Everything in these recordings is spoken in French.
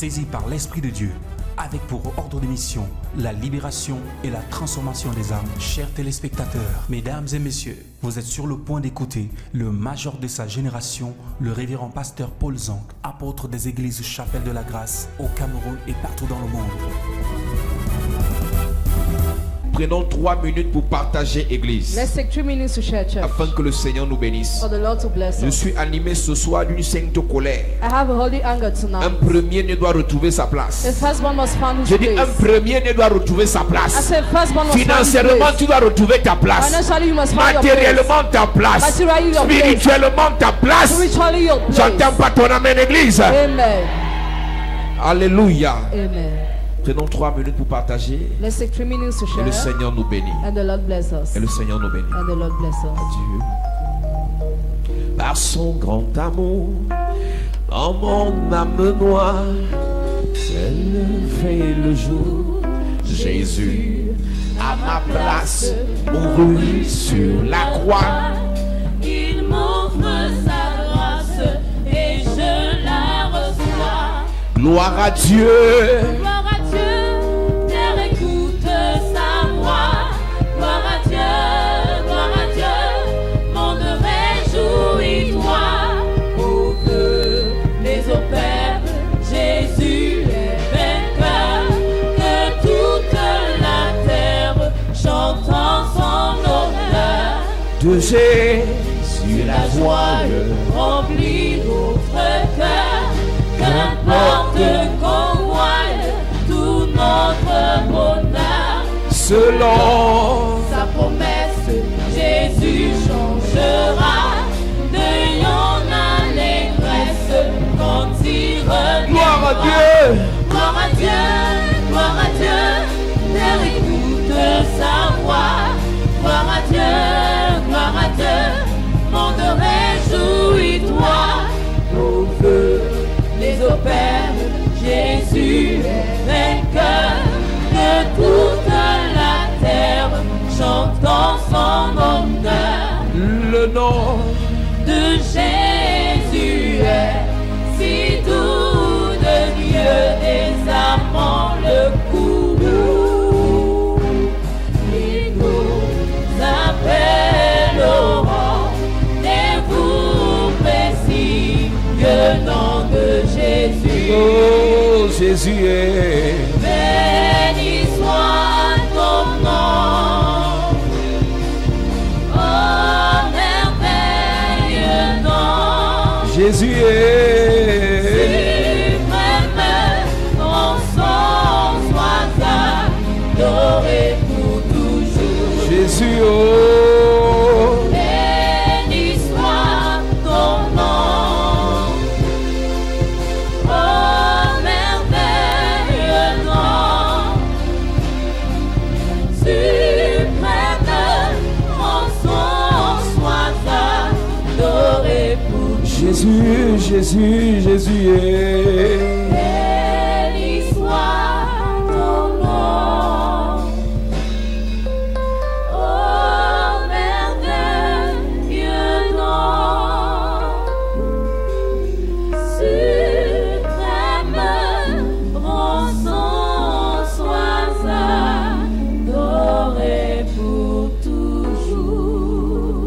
saisi par l'Esprit de Dieu, avec pour ordre de mission la libération et la transformation des âmes. Chers téléspectateurs, mesdames et messieurs, vous êtes sur le point d'écouter le major de sa génération, le révérend pasteur Paul Zank, apôtre des églises Chapelle de la Grâce au Cameroun et partout dans le monde. Prenons 3 minutes pour partager Église. Let's take 3 minutes to share church. Afin que le Seigneur nous bénisse. For the Lord to bless Je us. suis animé ce soir d'une sainte colère. I have a holy anger Un tonight. premier-né doit retrouver sa The place. firstborn must find his Je dis un place. premier-né doit retrouver sa I place. said firstborn must find his Financièrement, place. tu dois retrouver ta place. Financially you must find your place. Matériellement, ta place. Materially your place. Spirituellement, ta place. Spiritually your place. J'entends pas ton amen, Église. Amen. Alléluia. Amen. Prenons 3 minutes pour partager. Let's take 3 minutes to Et share. le Seigneur nous bénit. And the Lord bless us. Et le Seigneur nous bénit. And the Lord bless us. Dieu, par son grand amour, dans mon âme noire, s'est levé le jour. Jésus, à ma place, mourut sur la croix. Il m'offre sa grâce et je la reçois. Gloire à Dieu. Gloire à Dieu, terre écoute sa voix. Gloire à Dieu, monde réjouis-toi. Oh que les opères, Jésus est vainqueur. Que toute la terre chante en son honneur. De Jésus La joie remplit notre cœur. Qu'importe qu'on voie tout notre bonheur. selon Sa promesse, Jésus changera de yon allégresse quand il reviendra. gloire à Dieu. Gloire à Dieu, gloire à Dieu, terre écoute sa voix. Gloire à Dieu, monde réjouis-toi. Au feu, les opères, Jésus est vainqueur. Que toute la terre chante en son honneur. Le nom De Jésus est si doux, de Dieu désarmant le coup. Il nous appelle au rendez-vous précis, le nom de Jésus. oh Jésus est Béni soit ton nom, oh merveilleux nom. Jésus est Suprême, en son soit adoré pour toujours. Jésus oh Béni soit ton nom, oh merveilleux nom. Suprême, en son soit adoré pour Jésus Jésus est béni soit ton nom, oh merveilleux nom. Suprême, en son soit adoré pour toujours.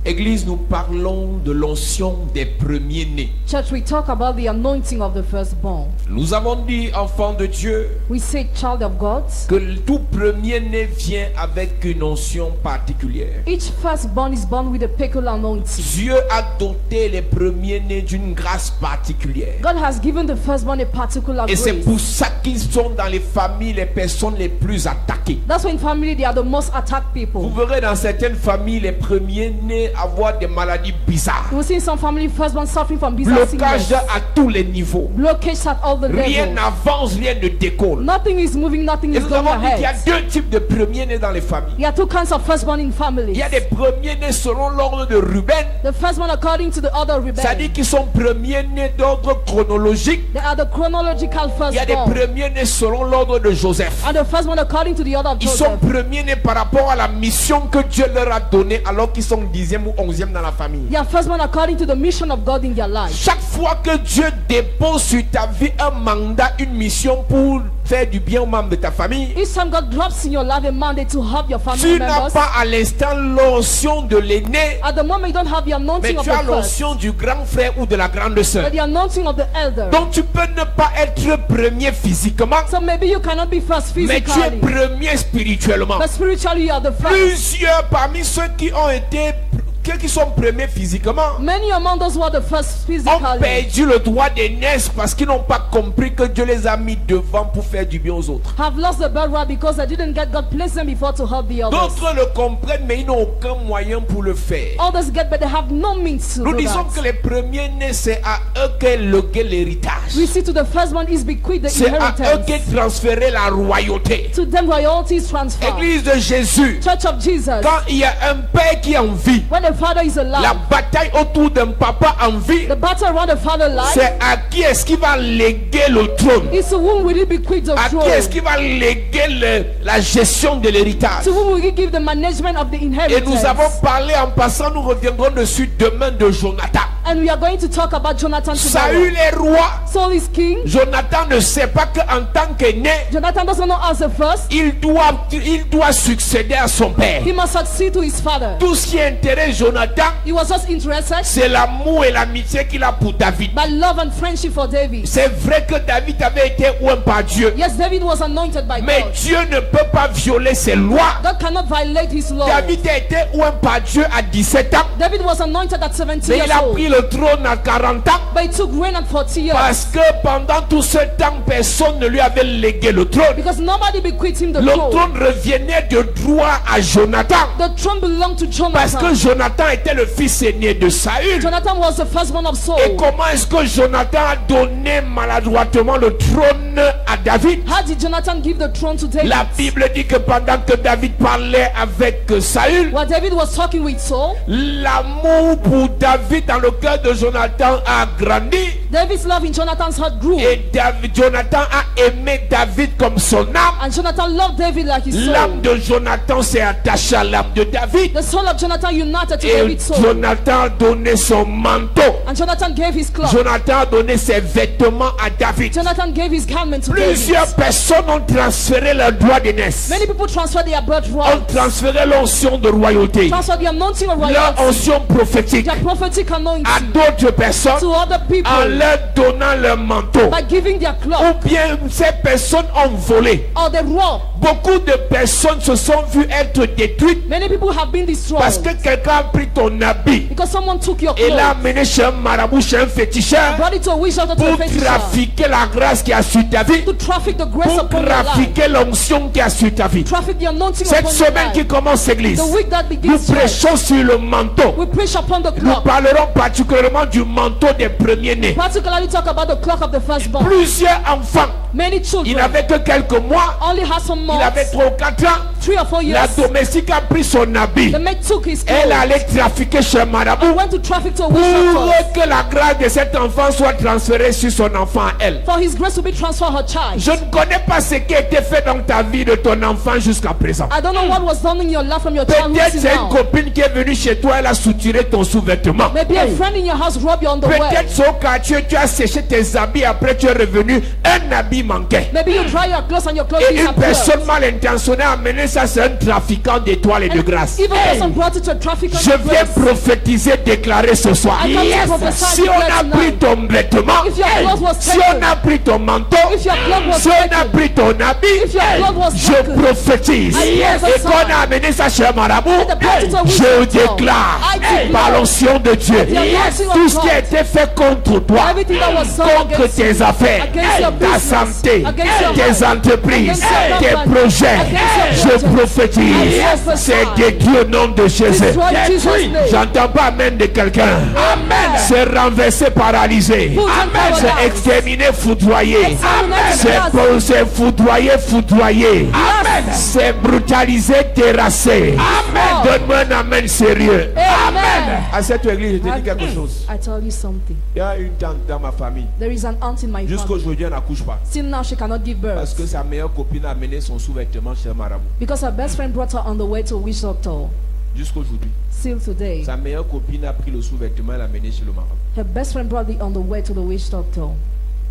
Église, nous parlons de l'onction des premiers-nés. Church, we talk about the anointing of the firstborn. Nous avons dit, enfant de Dieu, We say child of God. que tout premier-né vient avec une onction particulière. Each firstborn is born with a peculiar anointing. Dieu a doté les premiers-nés d'une grâce particulière. God has given the firstborn a particular Et c'est grace. pour ça qu'ils sont dans les familles les personnes les plus attaquées. That's why in family they are the most attacked Vous people. verrez dans certaines familles les premiers-nés avoir des maladies bizarres. You will see in some family firstborn suffering from bizarre Blocage sickness. à tous les niveaux. Blockage at all the Rien levels. n'avance, rien ne décolle. Nothing is moving, nothing Et is nous going avons dit qu'il y a ahead. deux types de premiers-nés dans les familles. There are two kinds of firstborn in Il families. y a des premiers-nés selon l'ordre de Ruben. The firstborn according to the other C'est-à-dire rebellion. qu'ils sont premiers-nés d'ordre chronologique. They are the chronological Il y a des firstborn. premiers-nés selon l'ordre de Joseph. And the firstborn according to the other Ils sont Joseph. premiers-nés par rapport à la mission que Dieu leur a donnée alors qu'ils sont 10e ou 11e dans la famille. famille. They are first born according to the mission of God in their life. Chaque fois que Dieu dépose sur ta vie un mandat, une mission pour faire du bien aux membres de ta famille, Each time God drops in your life a mandate to help your family tu n'as members, pas à l'instant l'onction de l'aîné, at the moment you don't have the mais anointing of tu as the first, l'onction du grand frère ou de la grande sœur. but the anointing of the elder. Donc tu peux ne pas être premier physiquement, So maybe you cannot be first mais tu es physically, premier spirituellement. but spiritually you are the first. Plusieurs parmi ceux qui ont été, qui sont premiers physiquement, Many among those who are the first ont physically perdu le droit de naître parce qu'ils n'ont pas compris que Dieu les a mis devant pour faire du bien aux autres. have lost the birthright because they didn't get God placed them before to help the others. D'autres le comprennent, mais ils n'ont aucun moyen pour le faire. Others get, but they have no means to Nous do disons que that. les premiers nés, c'est à eux qu'est légué l'héritage. We see to the firstborn is bequeathed the C'est à eux inheritance. qu'est transférée la royauté. To them royalty is transferred. Église de Jésus, Church of Jesus. quand il y a un père qui est en vie, When the father is la alive, bataille autour d'un papa en vie, the battle around the father life c'est à qui est-ce qui va léguer le trône? is to whom will he bequeath the À qui throne? est-ce qui va léguer la gestion de l'héritage? To whom will he give the management of the Et nous inheritance? avons parlé en passant, nous reviendrons dessus demain de Jonathan. And we are going to talk about Jonathan Saül tomorrow. est roi. Saul is king. Jonathan ne sait pas qu'en tant qu'aîné, Jonathan doesn't know as the first. il doit succéder à son père. He must succeed to his father. Tout ce qui intéresse Jonathan, He was just interested c'est l'amour et l'amitié qu'il a pour David. by love and friendship for David. C'est vrai que David avait été oint par Dieu, Yes, David was anointed by mais God. Dieu ne peut pas violer ses lois. God cannot violate his law. David a été oint par Dieu à 17 ans, David was anointed at 70 mais years il a old. pris le trône à 40 ans But he took reign at 40 years. parce que pendant tout ce temps, personne ne lui avait légué le trône. Because nobody bequeathed him the Le throne. trône revenait de droit à Jonathan The throne belonged to parce que Jonathan. Jonathan était le fils aîné de Saül. Jonathan was the firstborn of Et Saul. comment est-ce que Jonathan a donné maladroitement le trône à David? How did Jonathan give the throne to David? La Bible dit que pendant que David parlait avec Saül, While David was talking with Saul, l'amour pour David dans le cœur de Jonathan a grandi. David's love in Jonathan's heart grew. Et Jonathan a aimé David comme son âme. And Jonathan loved David like his soul. L'âme de Jonathan s'est attachée à l'âme de David. The soul of Jonathan united to Et David's soul. Jonathan a donné son manteau. And Jonathan gave his cloth. Jonathan a donné ses vêtements à David. Jonathan gave his garment to David. Plusieurs personnes ont transféré leur droit d'aînesse, Many people transfer their ont birthright, transféré l'onction de royauté, transfer the anointing of leur royalty, onction prophétique their prophetic à anointing d'autres personnes to other en people leur donnant leur manteau. by giving their cloth, Ou bien ces personnes ont volé. or they rob. Beaucoup de personnes se sont vues être détruites Many people have been destroyed parce que quelqu'un a pris ton habit because someone took your et l'a clothes, amené chez un marabout, chez un féticheur brought it to a witch doctor, to a pour fetisher, trafiquer la grâce qui a sur ta vie, to traffic the grace pour upon your life, trafiquer l'onction qui a sur ta vie. traffic the anointing Cette upon your semaine qui life. commence l'église, The week that nous begins, church, prêchons sur le manteau. we preach upon the Nous cloth. parlerons particulièrement du manteau des premiers-nés. Particularly talk about the clock of the firstborn. Plusieurs enfants, Many il children n'avait que quelques mois, only has some il avait months, 3 ou 4 ans. 3 or 4 La years. domestique a pris son habit. The maid took his Elle clothes allait trafiquer chez un marabout and went to traffic to a witch pour doctor que la grâce de cet enfant soit transférée sur son enfant à elle. for his grace to be transferred her child. Je ne connais pas ce qui a été fait dans ta vie de ton enfant jusqu'à présent. I don't know what was done in your life from your childhood Peut-être till c'est une now. copine qui est venue chez toi, elle a soutiré ton sous-vêtement. Maybe a friend in your house robbed your underwear. Peut-être c'est au quartier, tu as séché tes habits, après tu es revenu, un habit manquait. Maybe you dry your clothes and your clothes Et une disappeared. personne mal intentionnée a amené ça, c'est un trafiquant d'étoiles et de grâce. Even person brought it to a traffic of Je viens grace. prophétiser, déclarer ce soir. I come to prophesy Si on a tonight. pris ton vêtement, If your clothes was si taken, on a pris ton manteau, if your clothes was si on a taken, pris ton habit, if your clothes was je taken, prophétise. I Et prophesy. qu'on a amené ça chez un marabout, And the prophet of je wisdom. déclare I declare. par l'onction de Dieu, The anointing of tout ce qui a God. été fait contre toi, Everything that was done contre against tes you, affaires, against your ta business, santé, against your tes health, entreprises, against your tes company, projets, against je your projects. prophétise. I prophesy. C'est détruit au nom de Jésus. Destroy Jesus' name. J'entends pas amen de quelqu'un. Amen. C'est renversé, paralysé. Put and paralyzed. C'est exterminé, foudroyé. Exterminate, C'est foudroyé, foudroyé. C'est brutalisé, terrassé. Donne-moi un amen sérieux. Amen. À cette église, je te dis quelque chose. I tell you something. Il y a une tante dans ma famille. There is an aunt in my family. Jusqu'aujourd'hui, elle n'accouche pas. Still now she cannot give Parce birth que sa meilleure copine a amené son sous-vêtement chez un marabout. because her best friend brought her on the way to a witch doctor. Jusqu'aujourd'hui. Still today, Sa meilleure copine a pris le sous-vêtement et l'a mené chez le marabout. her best friend brought it on the way to the witch doctor.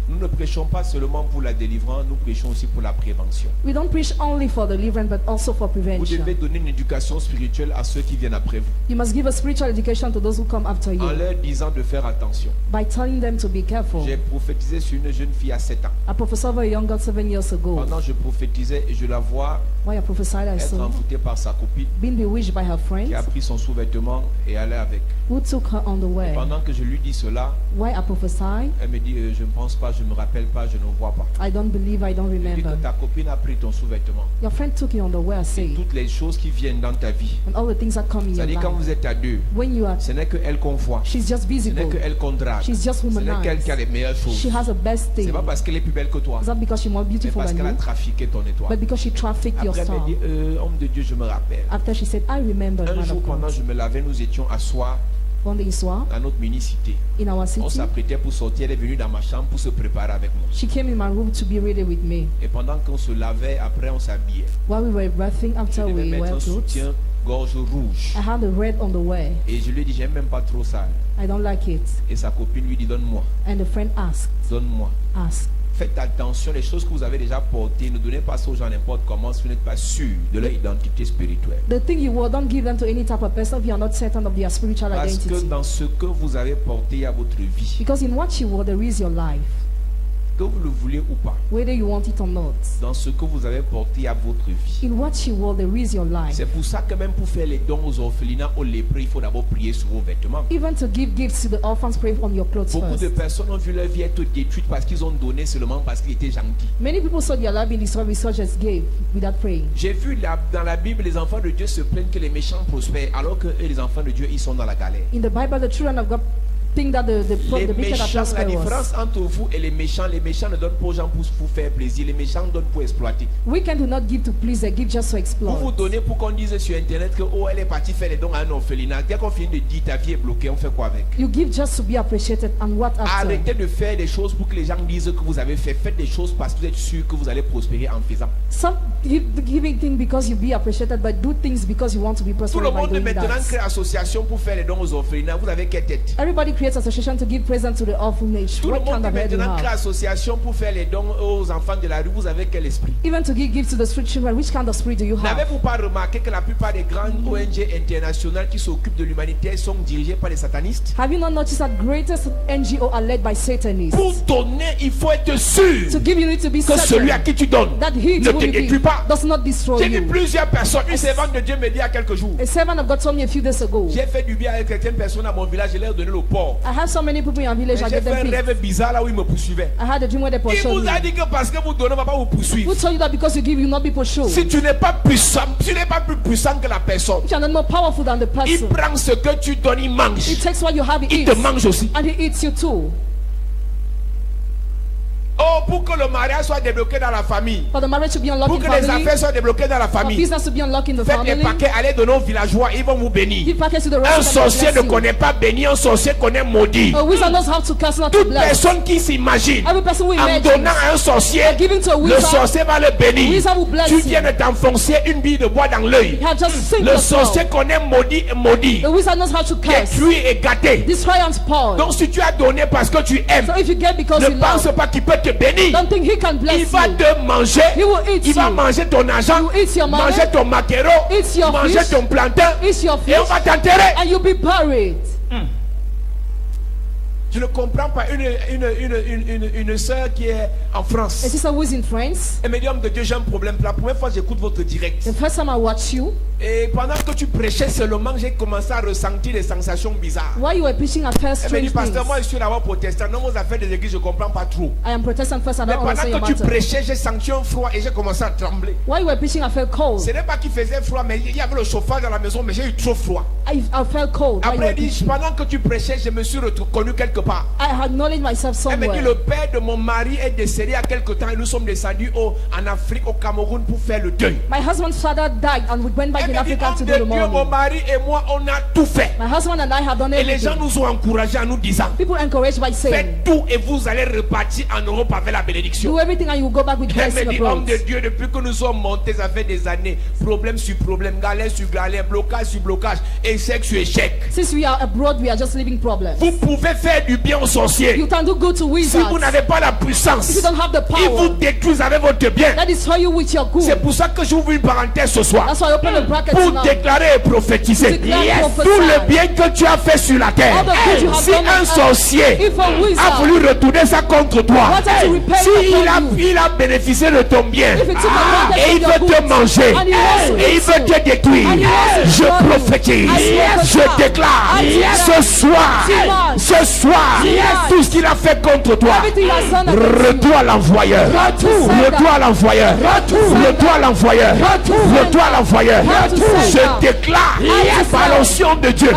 Nous ne prêchons pas seulement pour la délivrance, nous prêchons aussi pour la prévention. We don't preach only for deliverance, but also for Vous devez prevention. donner une éducation spirituelle à ceux qui viennent après vous, You must give a spiritual education to those who come after en you leur disant de faire attention. by telling them to be careful. J'ai prophétisé sur une jeune fille à 7 ans. I prophesied over a young girl 7 years ago. Pendant que je prophétisais, et je la vois While I prophesied, I être saw envoûtée par sa copine being bewitched by her friends qui a pris son sous-vêtement et allait avec. who took her on the way. Pendant que je lui dis cela, Why I prophesied, elle me dit je ne pense pas, je ne me rappelle pas, je ne vois pas. I don't believe, I don't Je dis que remember. ta copine a pris ton sous-vêtement. Your friend took you on the way, I Et say, toutes les choses qui viennent dans ta vie. and all the things that come in your C'est-à-dire quand life. vous êtes à deux, When you are, ce n'est qu'elle qu'on voit. she's just Ce n'est visible. qu'elle qu'on drague. She's just Ce n'est qu'elle humanized. qui a les meilleures She choses. has the best C'est thing. pas parce qu'elle est plus belle que toi, Is that because she's more mais beautiful parce than qu'elle a you? trafiqué ton étoile. But because she trafficked your Après, elle star. me dit homme de Dieu, je me rappelle. After she said, I remember, Un man jour, of pendant God. que je me lavais, nous étions à soir One day, soir, dans notre mini-cité. in our On city, s'apprêtait pour sortir. Elle est venue dans ma chambre pour se préparer avec moi. she came in my room to be ready with me. Et pendant qu'on se lavait, après on s'habillait. While we were bathing, Je after devais we mettre wear un clothes, soutien-gorge rouge. I had the red on the way. Et je lui ai dit, j'aime même pas trop ça. I don't like it. Et sa copine lui dit, donne-moi, And the friend asked, donne-moi. Faites attention, les choses que vous avez déjà portées, ne donnez pas ça aux gens n'importe comment si vous n'êtes pas sûr de leur identité spirituelle. the thing you wore, don't give them to any type of person if you are not certain of their spiritual Parce que identity. dans ce que vous avez porté, il y a votre vie. Because in what you wore, there is your life. Que vous le voulez ou pas, Whether you want it or not. dans ce que vous avez porté, il y a votre vie. In what you wore, there is your life. C'est pour ça que même pour faire les dons aux orphelinats, aux lépreux, il faut d'abord prier sur vos vêtements. Even to give gifts to the orphans, pray on your clothes Beaucoup de first. personnes ont vu leur vie être détruite parce qu'ils ont donné seulement parce qu'ils étaient gentils. Many people saw their life being destroyed with such as gave without praying. J'ai vu dans la Bible les enfants de Dieu se plaignent que les méchants prospèrent alors que eux, les enfants de Dieu, ils sont dans la galère. In the Bible, the children of God think that the Les wicked are méchants, la prosperous. différence entre vous et les méchants ne donnent pas aux gens pour faire plaisir, les méchants donnent pour exploiter. Wicked do not give to please, they give just to Vous vous exploit. donnez pour qu'on dise sur internet que oh elle est partie faire les dons à un orphelinat. Dès qu'on finit de dire ta vie est bloquée, on fait quoi avec? You give just to be appreciated, and what after? Arrêtez de faire des choses pour que les gens disent que vous avez fait. Faites des choses parce que vous êtes sûr que vous allez prospérer en faisant. Some giving things because you be appreciated, but do things because you want to be Tout prosperous le by monde doing maintenant crée that. association pour faire les dons aux orphelinats. Vous avez quelle tête? Everybody creates association to give present to the orphanage. Tout le What kind monde of head you maintenant crée have? association pour faire les dons aux enfants de la rue. Vous avez quel esprit? Even to give gifts to the street children, which kind of spirit do you have? N'avez-vous pas remarqué que la plupart des grandes ONG internationales qui s'occupent de l'humanité sont dirigées par des satanistes? Have you not noticed that greatest NGO are led by Satanists? Pour donner, il faut être sûr To give, you need to be que celui à certain qui tu donnes that he ne to te whom you détruit give pas. does not destroy J'ai vu you. plusieurs personnes. Une servante de Dieu me dit il y a quelques jours. A servant of God told me a few days ago, J'ai fait du bien avec certaines personnes à mon village. Je leur ai donné le porc. I have so many people in our village, I J'ai gave fait them un pigs. rêve bizarre là où ils me poursuivaient. I had a dream where they Il pursued vous a me. dit que parce que vous donnez, on ne va pas vous poursuivre. Who told you that because you give, you will not be pursued? Si tu n'es pas puissant, tu n'es pas plus puissant que la personne. If you are not more powerful than the Il person, prend ce que tu donnes, il he mange. takes what you have, he Il eats, te mange aussi. and he eats you too. Oh, pour que le mariage soit débloqué dans la famille. For the marriage to be unlocked Pour in que les family, affaires soient débloquées dans la for famille. business to be unlocked in the Faites des family, paquets, allez donner aux villageois, ils vont vous bénir. give packets to the Un rest of sorcier ne them. connaît pas bénir, un sorcier connaît maudit. A wizard knows how to cast, not to Toute bless. personne qui s'imagine Every person who en imagines donnant à un sorcier, giving to a le wizard, sorcier va le bénir. wizard will bless Tu you. viens de t'enfoncer une bille de bois dans l'œil. You have just sink Le yourself. sorcier connaît maudit et maudit. The wizard knows how to curse, Détruit et gâté. destroy and spoil. Donc si tu as donné parce que tu aimes, So if you get because ne you pense love, pas qu'il peut te bénir. don't think he can bless Il va you. te manger. He will eat Il va you. manger ton argent, You eat your money, manger ton maquereau, eat your manger fish, ton plantain, eat your et on fish, va t'enterrer. and you'll be buried. Je ne comprends pas une soeur qui est en A France. sister who is in France, Elle me dit, homme de Dieu, j'ai un problème. La première fois, j'écoute votre direct. the first time I watched you, Et pendant que tu prêchais seulement, j'ai commencé à ressentir des sensations bizarres. while you were preaching at first Elle me dit, strange pasteur, things. moi je suis d'abord protestant. Non, vos affaires des églises, je ne comprends pas trop. I am Protestant first, I Mais don't understand your pendant que tu matter. prêchais, j'ai senti un froid et j'ai commencé à trembler. While you were preaching, I felt cold. Ce n'est pas qu'il faisait froid, mais il y avait le chauffage dans la maison, mais j'ai eu trop froid. I felt cold while you Après, were elle dit, preaching. pendant que tu prêchais, je me suis reconnu quelque quelque part. I acknowledge myself Elle me dit, somewhere. le père de mon mari est décédé il y a quelque temps et nous sommes descendus en Afrique, au Cameroun pour faire le deuil. My husband's father died and we went back Elle in me dit, Africa homme to de do the Dieu, mon mourning. mari et moi, on a tout fait. My husband and I have done Et les gens everything. nous ont encouragés en nous disant, People encouraged by saying, faites tout et vous allez repartir en Europe avec la bénédiction. do everything and you will go back with Elle blessing me dit, homme abroad. de Dieu, depuis que nous sommes montés, ça fait des années, problème sur problème, galère sur galère, blocage sur blocage, échec sur échec. Since we are abroad, we are just living problems. Vous pouvez faire du bien aux sorciers. You can do good to Si wizards. vous n'avez pas la puissance, If you don't have the ils vous power, détruisent avec votre bien. that destroy you with your C'est good. pour ça que j'ouvre une parenthèse ce soir. That's why I open the bracket Pour tonight. déclarer et prophétiser Declare Yes. and tout le prophesy. bien que tu as fait sur la terre. All the good you have Si done on un earth, sorcier if a a wizard voulu retourner ça contre toi, wanted to repay si upon you, il a bénéficié de ton bien if it took advantage et of il your veut te goods, manger and he wants to et il eat veut you, te détruire, and he wants to je destroy you, prophétise, I prophesy, je déclare I declare, ce soir, tonight, ce soir, tonight, tout ce qu'il a fait contre toi, everything he has done against you, retour à l'envoyeur, Retour. retour à l'envoyeur, retour à l'envoyeur, retour à l'envoyeur. Je déclare par l'onction de Dieu,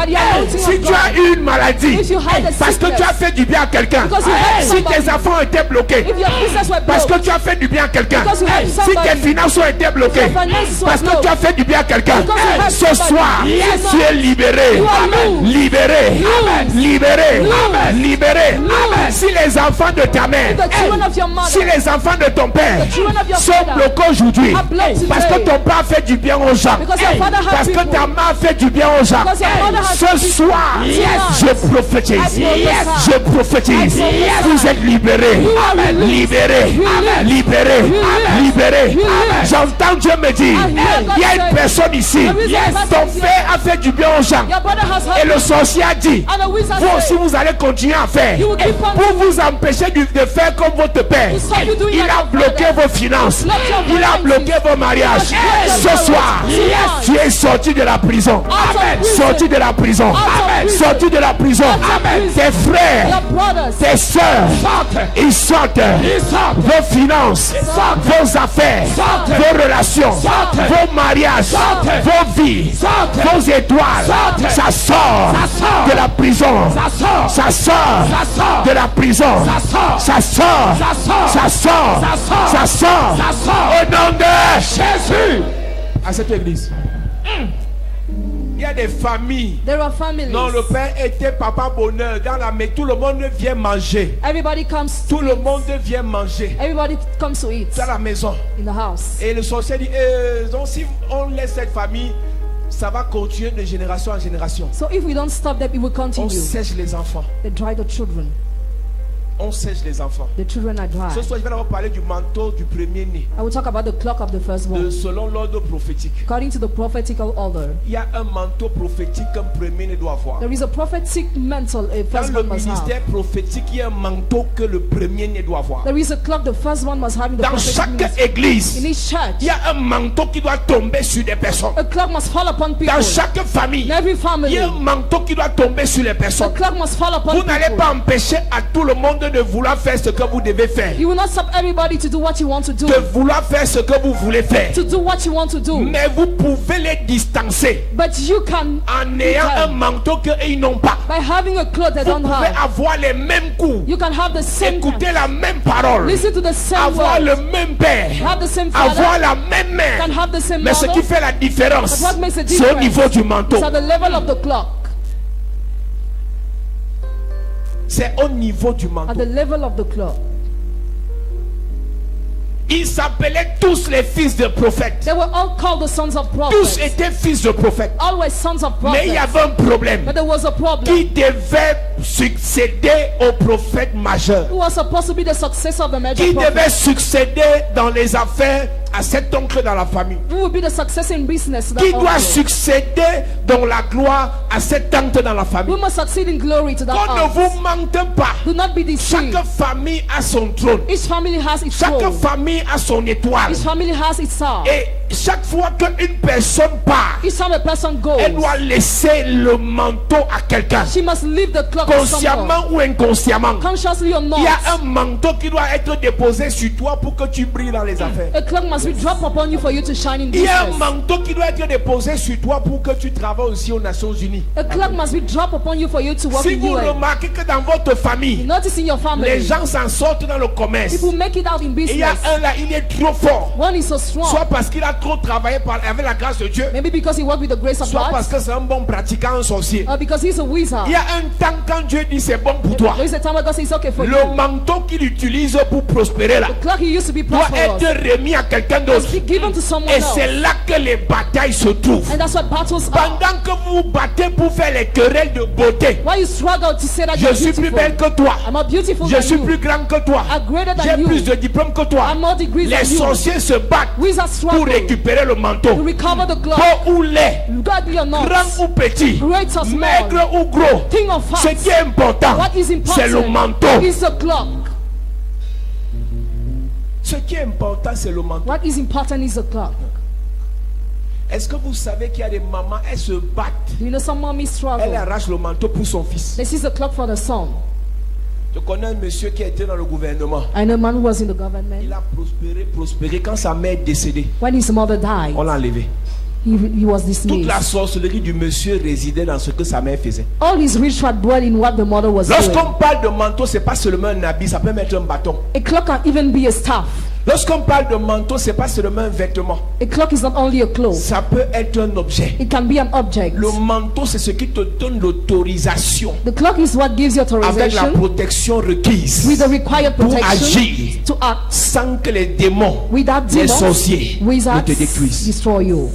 si tu as eu une maladie, if you had a parce que tu as fait du bien à quelqu'un, Because you helped si tes somebody. enfants étaient bloqués, if your business were parce broke, que tu as fait du bien à quelqu'un, Because you helped si somebody. tes finances ont été bloquées, Your finances were parce que broke. tu as fait du bien à quelqu'un, Because you helped ce somebody. soir, Yes. tu es libéré, You are loose. libéré, Loose. libéré, Loose. libéré. Loose. Si les enfants de ta mère, the children of your mother, si les enfants de ton père the children of your sont father bloqués aujourd'hui, are blocked parce que today, ton père fait du bien aux gens, because your father has parce que people, ta mère fait du bien aux gens, because your mother has ce people, soir, je prophétise, prophesy. je prophétise, I prophesy. vous êtes libérés, You are released. libérés, Released. libérés, Released. libérés. Released. J'entends Dieu me dire, I hear God il y a une say, personne ici, there is a person ton here. frère a fait du bien aux gens, your brother has et helped le sorcier a dit, and the wizard vous aussi said, vous allez continuer à faire You will keep on pour vous empêcher de faire comme votre père. To stop you doing Il like a your bloqué father. vos finances, Block your il a finances. bloqué vos mariages. Yes. Ce soir, Yes. tu es sorti de la prison, of prison. sorti de la prison, Out of prison. sorti de la prison. Out of prison. Tes frères, your brothers, tes soeurs, ils sortent. Vos finances, vos affaires, vos relations, vos mariages, vos vies, vos étoiles, ça sort de la prison, ça sort de la prison, ça sort, ça sort, ça sort au nom de Jésus. À cette église, il y a des familles. there are families. Non, le père était papa bonheur dans la maison. Tout le monde vient manger. Everybody comes. Tout le monde vient manger Everybody comes to eat dans la maison. in the house. Et le sorcier dit, donc si on laisse cette famille, ça va continuer de génération en génération. So if we don't stop them, it will On continue. sèche les enfants. They dry the children. On sèche les enfants. The children are dry. Ce soir, je vais d'abord parler du manteau du premier-né, I will talk about the clock of the firstborn. selon l'ordre prophétique. According to the prophetical order, Il y a un manteau prophétique qu'un premier-né doit avoir. there is a prophetic mantle a Dans le firstborn must have. ministère prophétique, il y a un manteau que le premier-né doit avoir. There is a clock the firstborn must have in the Dans prophetic chaque ministry. église, In each church, il y a un manteau qui doit tomber sur des personnes. a clock must fall upon people. Dans chaque famille, In every il family, y a un manteau qui doit tomber sur les the personnes. clock must fall upon Vous n'allez people. pas empêcher à tout le monde de vouloir faire ce que vous devez faire, You will not stop everybody to do what you want to do. de vouloir faire ce que vous voulez faire. To do what you want to do. Mais vous pouvez les distancer But you can, en ayant un manteau qu'ils n'ont pas. by having a cloth they Vous don't pouvez have, avoir les mêmes coups, you can have the same écouter la même parole, listen to the same avoir word, le même père, have the same avoir father, la même mère. can have the same Mais ce mother. qui fait la différence, But what makes a c'est au difference niveau du manteau. is at the level of the clock. C'est au niveau du At manteau. the level of the clock. Ils s'appelaient tous les fils de prophètes. They were all called the sons of Tous prophets. étaient fils de prophètes. All were sons of Mais il y prophets. avait un problème. But there was a problem. Qui devait succéder au prophète majeur? Who was supposed to be the successor of the major Qui prophet? devait succéder dans les affaires à cet oncle dans la famille? Who will be the successor in business? That Qui doit uncle? succéder dans la gloire à cette tante dans la We famille? must succeed in glory to that Qu'on ne house. vous mente pas. Do not be deceived. Chaque famille a son trône. Each family has its Chaque throne. famille a son étoile. Each family has its star. Et chaque fois qu'une personne part, Each time a person goes, elle doit laisser le manteau à quelqu'un. she must leave the clock to someone. Consciemment ou inconsciemment. Consciously or not. Il y a un manteau qui doit être déposé sur toi pour que tu brilles dans les affaires. A clock must be dropped upon you for you to shine in Il y a un business. manteau qui doit être déposé sur toi pour que tu travailles aussi aux Nations Unies. A clock must be dropped upon you for you to work Si in vous UN. remarquez que dans votre famille, Notice in your les family, gens s'en sortent dans le commerce, people make it out in et il y a business. un là, il est trop fort. One is so strong. Soit parce qu'il a trop travaillé avec la grâce de Dieu, Maybe because he worked with the grace of soit parce God. que c'est un bon pratiquant, un sorcier. Or because he's a wizard. Il y a un temps quand Dieu dit c'est bon pour toi. There is a time where God says it's okay for you. Le manteau qu'il utilise pour prospérer là The clock he used to be doit prosperous être remis à quelqu'un d'autre. must be given to someone Et else. c'est là que les batailles se trouvent. And that's what battles are. Pendant que vous vous battez pour faire les querelles de beauté, Why you struggle to say that je you're suis plus belle beautiful? que toi, I'm more beautiful je than suis you. plus grand que toi, I'm greater than j'ai you. plus de diplômes que toi. I'm more degrees Les than you. sorciers se battent Wizards pour struggle récupérer le to manteau. recover the clock. Beau ou laid, God or not. grand ou petit, Great or small. maigre ou gros, Thing of ce facts. qui est important, What is c'est le important manteau. is the clock. Ce qui est important, c'est le manteau. What is important is the clock. Est-ce que vous savez qu'il y a des mamans, elles se battent, Do you know some mommies elles struggle? arrachent le manteau pour son fils. They seize the clock for the son. Je connais un monsieur qui a été dans le gouvernement. I know a man who was in the government. Il a prospéré. Quand sa mère est décédée, When his mother died, on l'a enlevé. he was Toute dismissed. la sorcellerie du monsieur résidait dans ce que sa mère faisait. All his ritual dwell in what the mother was Lorsqu'on doing. parle de manteau, c'est pas seulement un habit, ça peut être un bâton. A clock can even be a staff. Lorsqu'on parle de manteau, c'est pas seulement un vêtement, A clock is not only a cloth. ça peut être un objet. It can be an object. Le manteau, c'est ce qui te donne l'autorisation The clock is what gives you avec la authorization protection requise with the required pour protection agir to act sans que les démons, without les demons, sorciers ne wizards te détruisent. destroy you.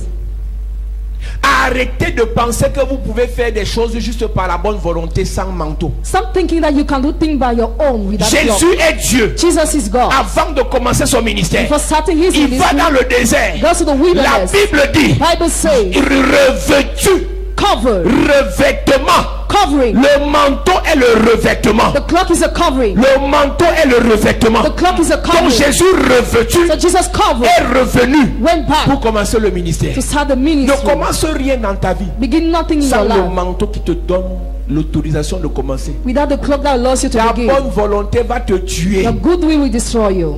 Arrêtez de penser que vous pouvez faire des choses juste par la bonne volonté sans manteau. Stop thinking that you can do things by your own without clock. Jésus est Dieu. Jesus is God. Avant de commencer son ministère, Before starting his il va ministry, dans le désert. goes to the La wilderness. Bible dit, Bible says, revêtu, covered, revêtement. covering. Le manteau est le revêtement. The clock is a covering. Le manteau est le revêtement. The clock is a Donc covering. Jésus revêtu So Jesus covered, est revenu went back pour commencer le ministère. to start the Ne ministry. commence rien dans ta vie Begin nothing in sans your le life manteau qui te donne l'autorisation de commencer. without the clock that allows you to Ta begin. bonne volonté va te tuer. Your goodwill will destroy you.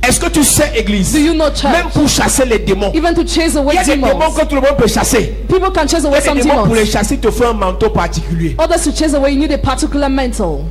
Est-ce que tu sais, église, Do you know, church? même pour chasser les démons, Even to chase il away y a des démons demons. que tout le monde peut chasser. People can chase away Il y a some des démons pour les demons. chasser, il te faut un manteau particulier. Others to chase away, you need a particular mantle.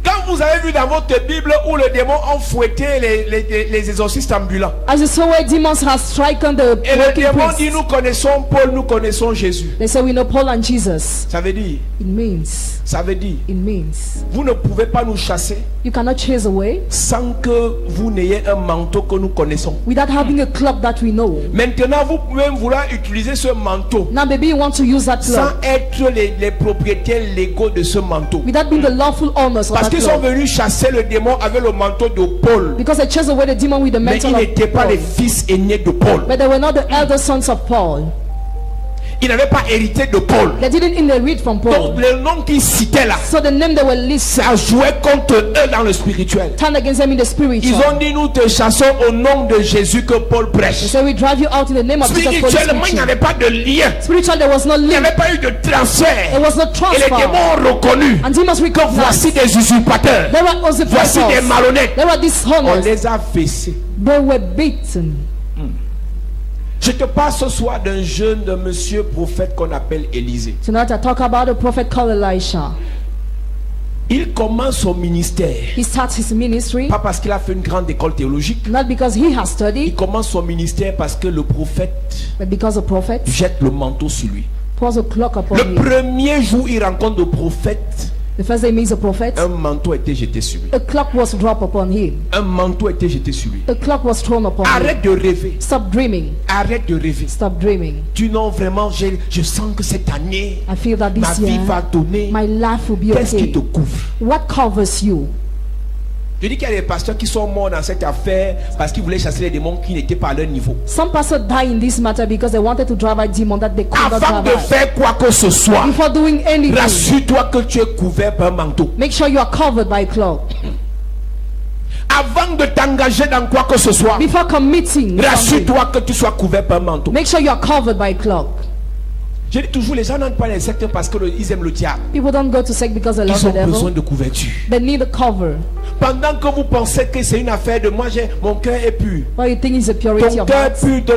Quand vous avez vu dans votre Bible où les démons ont fouetté les exorcistes ambulants, As you saw where demons have stricken the et le working démon dit priests, nous connaissons Paul, nous connaissons Jésus. they say we know Paul and Jesus. Ça veut dire, It means vous ne pouvez pas nous chasser you cannot chase away sans que vous n'ayez un manteau que nous connaissons. without having a clock that we know. Maintenant, vous pouvez même vouloir utiliser ce manteau Now maybe you want to use that sans clock être les propriétaires légaux de ce manteau. without being the lawful owners of Parce that qu'ils sont clock. venus chasser le démon avec le manteau de Paul. Because they chased away the demon with the Mais ils mantle n'étaient of pas les Paul. fils aînés de Paul. But they were not the elder sons of Paul. Ils n'avaient pas hérité de Paul. They didn't inherit from Donc Paul. le nom qu'ils citaient là, So the name they were listed ça jouait contre eux dans le spirituel. turned against them in the Ils spiritual. ont dit nous te chassons au nom de Jésus que Paul They prêche. say we drive you out in the name of Jesus. Paul is Spirituellement, il n'y preaching. avait pas de lien. Spiritual, there was no Il n'y link. avait pas eu de There transfert. was no Et les transfer. démons ont reconnu And demons que recognized. voici des usurpateurs. They were Voici usurpers. des malhonnêtes. They were On dishonest. les a fessés. They were beaten. Je te parle ce soir d'un jeune, de monsieur prophète qu'on appelle Élisée. Tonight I talk about a prophet called Elisha. Il commence son ministère. He starts his ministry Pas parce qu'il a fait une grande école théologique. not because he has Il studied, commence son ministère parce que le prophète but because the prophet jette le manteau sur lui. pours a cloak upon Le him. premier jour, il rencontre le prophète. The first day he meets a prophet, Un manteau a été jeté sur lui. a cloak was dropped upon him. Un manteau a été jeté sur lui. A cloak was thrown upon him. Arrête de rêver. Stop dreaming. Arrête de rêver. Stop dreaming. Tu non vraiment, je sens que cette année, I feel that ma this vie year va donner. my life will be Qu'est-ce qui te okay. couvre? What covers you? Je dis qu'il y a des pasteurs qui sont morts dans cette affaire parce qu'ils voulaient chasser les démons qui n'étaient pas à leur niveau. Some pastors die in this matter because they wanted to drive out demon that they could not Avant drive de out. faire quoi que ce soit, Before doing anything, rassure-toi que tu es couvert par un manteau. make sure you are covered by a cloak. Avant de t'engager dans quoi que ce soit, Before committing something, rassure-toi que tu sois couvert par un manteau. make sure you are covered by a cloak. Je dis toujours, les gens n'entrent pas dans les secteurs parce qu'ils aiment le diable. People don't go to sex because they love Ils ont the devil. besoin de couverture. They need a cover. Pendant que vous pensez que c'est une affaire de moi, mon cœur est pur. Well, you think it's the purity Ton of cœur heart. pur te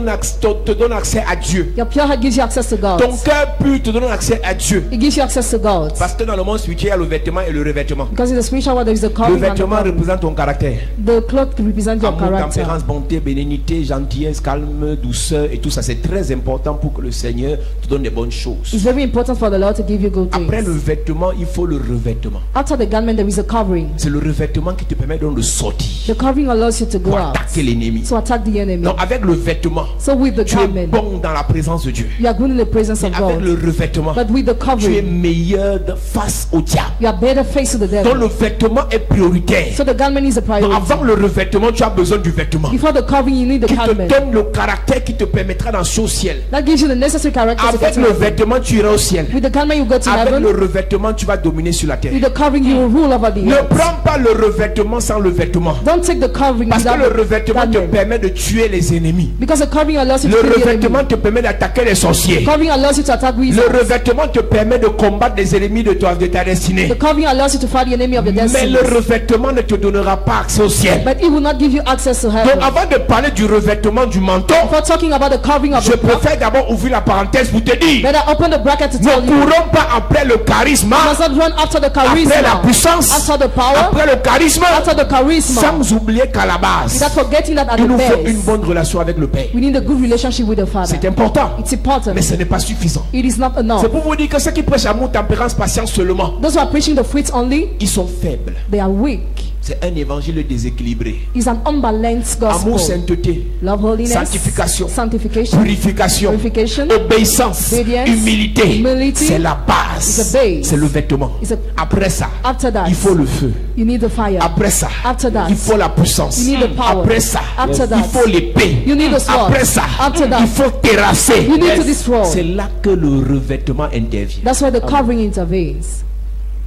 donne accès à Dieu. Your pure heart gives you access to God. Ton cœur pur te donne accès à Dieu. It gives you access to God. Parce que dans le monde spirituel, il y a le vêtement et le revêtement. Because in the spiritual world, there is a Le covering and a vêtement covering. représente ton caractère. The cloth represents your Amour, character. tempérance, bonté, bénignité, gentillesse, calme, douceur et tout ça. C'est très important pour que le Seigneur te donne des bonnes choses. It's very important for the Lord to give you good Après le things. vêtement, il faut le revêtement. After the garment, there is a covering. C'est le revêtement qui te permet donc de sortir The covering allows you to go pour out, attaquer l'ennemi. to attack the enemy. Donc avec le vêtement, So with the tu es garment, bon dans la présence de Dieu. you are good in the presence of Avec le God. revêtement, But with the tu es covering, meilleur face au diable. you are better face to the Donc devil. le vêtement est prioritaire. So the garment is a Donc, priority. avant le revêtement, tu as besoin du vêtement Before the covering, you need the qui te garment. donne le caractère qui te permettra d'encher au ciel. That gives you the necessary character to Avec get to le heaven. vêtement, tu iras au ciel. With the garment, you go to Avec heaven. le revêtement, tu vas dominer sur la terre. With the covering, you will rule over the Ne earth. prends pas le revêtement sans le vêtement. Don't take the covering Parce que without le the revêtement te garment. permet de tuer les ennemis. Because the covering allows you Le to kill the revêtement enemy. te permet d'attaquer les sorciers. Covering allows you to attack Le wizards. revêtement te permet de combattre les ennemis de ta destinée. The covering allows you to fight the enemy of the Mais destiny. le revêtement ne te donnera pas accès au ciel. But it will not give you access to Donc heaven. avant de parler du revêtement du manteau, For talking about the covering of je the cloth, préfère d'abord ouvrir la parenthèse pour te dire, better open the bracket to ne tell you. courons pas après le charisme, Must not run after the après la charisma. puissance, After the power. après le charisme, After the charisma. sans oublier qu'à la base, Without forgetting that at il the nous faut une base, bonne relation avec le Père. we need a good relationship with the Father. C'est important, It's important. mais ce n'est pas suffisant. It is not enough. C'est pour vous dire que ceux qui prêchent amour, tempérance, patience seulement, Those who are preaching the fruits only, ils sont faibles. they are weak. C'est un évangile déséquilibré. It's an unbalanced Amour, gospel. sainteté, Love, holiness, sanctification, sanctification, purification, purification, obéissance, obedience, humilité. humility. C'est la It's base. a base. C'est le vêtement. It's a- Après ça, After that, il faut le feu. you need the fire. Après ça, After that, il faut la puissance. you need the power. Après ça, After il that, faut l'épée. you need the sword. Après ça, After that, il faut terrasser. you need to destroy. C'est là que le revêtement intervient. That's why the covering intervenes.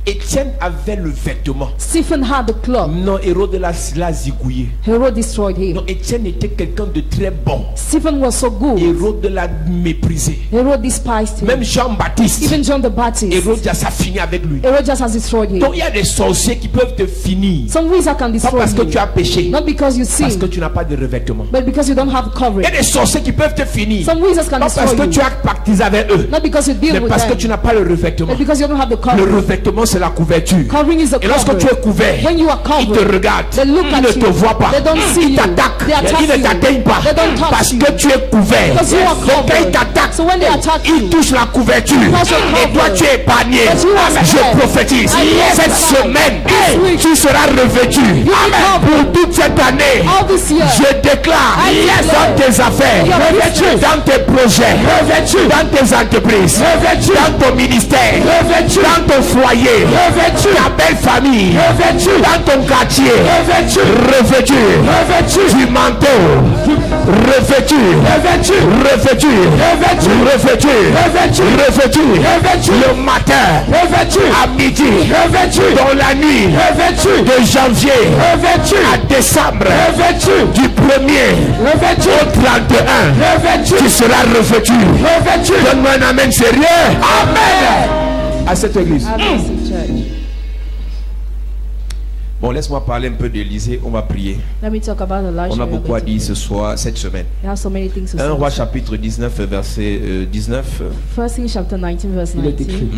Étienne avait le vêtement. Stephen had the cloth. Non, Hérode l'a zigouillé. Herod destroyed him. Non, Étienne était quelqu'un de très bon. Stephen was so good. Hérode l'a méprisé. Herod despised him. Même Jean-Baptiste, Even John the Baptist. Hérode ça finit avec lui. Herod just has destroyed him. Donc il y a des sorciers qui peuvent te finir. Some wizard can Pas destroy parce que you. tu as péché, Not because you parce que sin, tu n'as pas de revêtement. but because you don't have Il y covering. a des sorciers qui peuvent te finir. Some wizards can Pas parce destroy que tu you. as pactisé avec eux, Not because you deal mais with parce que them, tu n'as pas le revêtement. but because you don't have the Le covering. revêtement, c'est la couverture. Covering is the Et lorsque tu es covering. couvert, When you are ils te covered, regardent. they look Ils at ne you. te voient pas. They don't see Ils you. t'attaquent. They attack Ils ne you. t'atteignent pas. They don't touch Parce you. que tu es couvert. Because you are Donc quand covered. ils t'attaquent, So when they attack ils you, touchent la couverture. Because you're Et toi, covered. tu es épargné. But you are Je spared. prophétise. I Cette prophesy. semaine, This week, tu seras revêtu. covered. Pour toute cette année. all this year, Je déclare I declare dans tes affaires, your business, dans tes projets, dans tes entreprises, dans ton ministère, dans ton foyer, ta belle famille, dans ton quartier, revêtu du manteau, revêtu, le matin, à midi, dans la nuit, de janvier à décembre, du 1er au 31, tu seras revêtu. Donne-moi un amen sérieux. Amen. À cette église. Adventist Church. Bon, laisse-moi parler un peu d'Élysée, on va prier. Let me talk about Elisha. On a We are beaucoup à going to dire ce soir, cette semaine. There are so many things to 1 say. Roi chapitre 19, verset 19. First Kings chapter 19 verse Il est 19. écrit.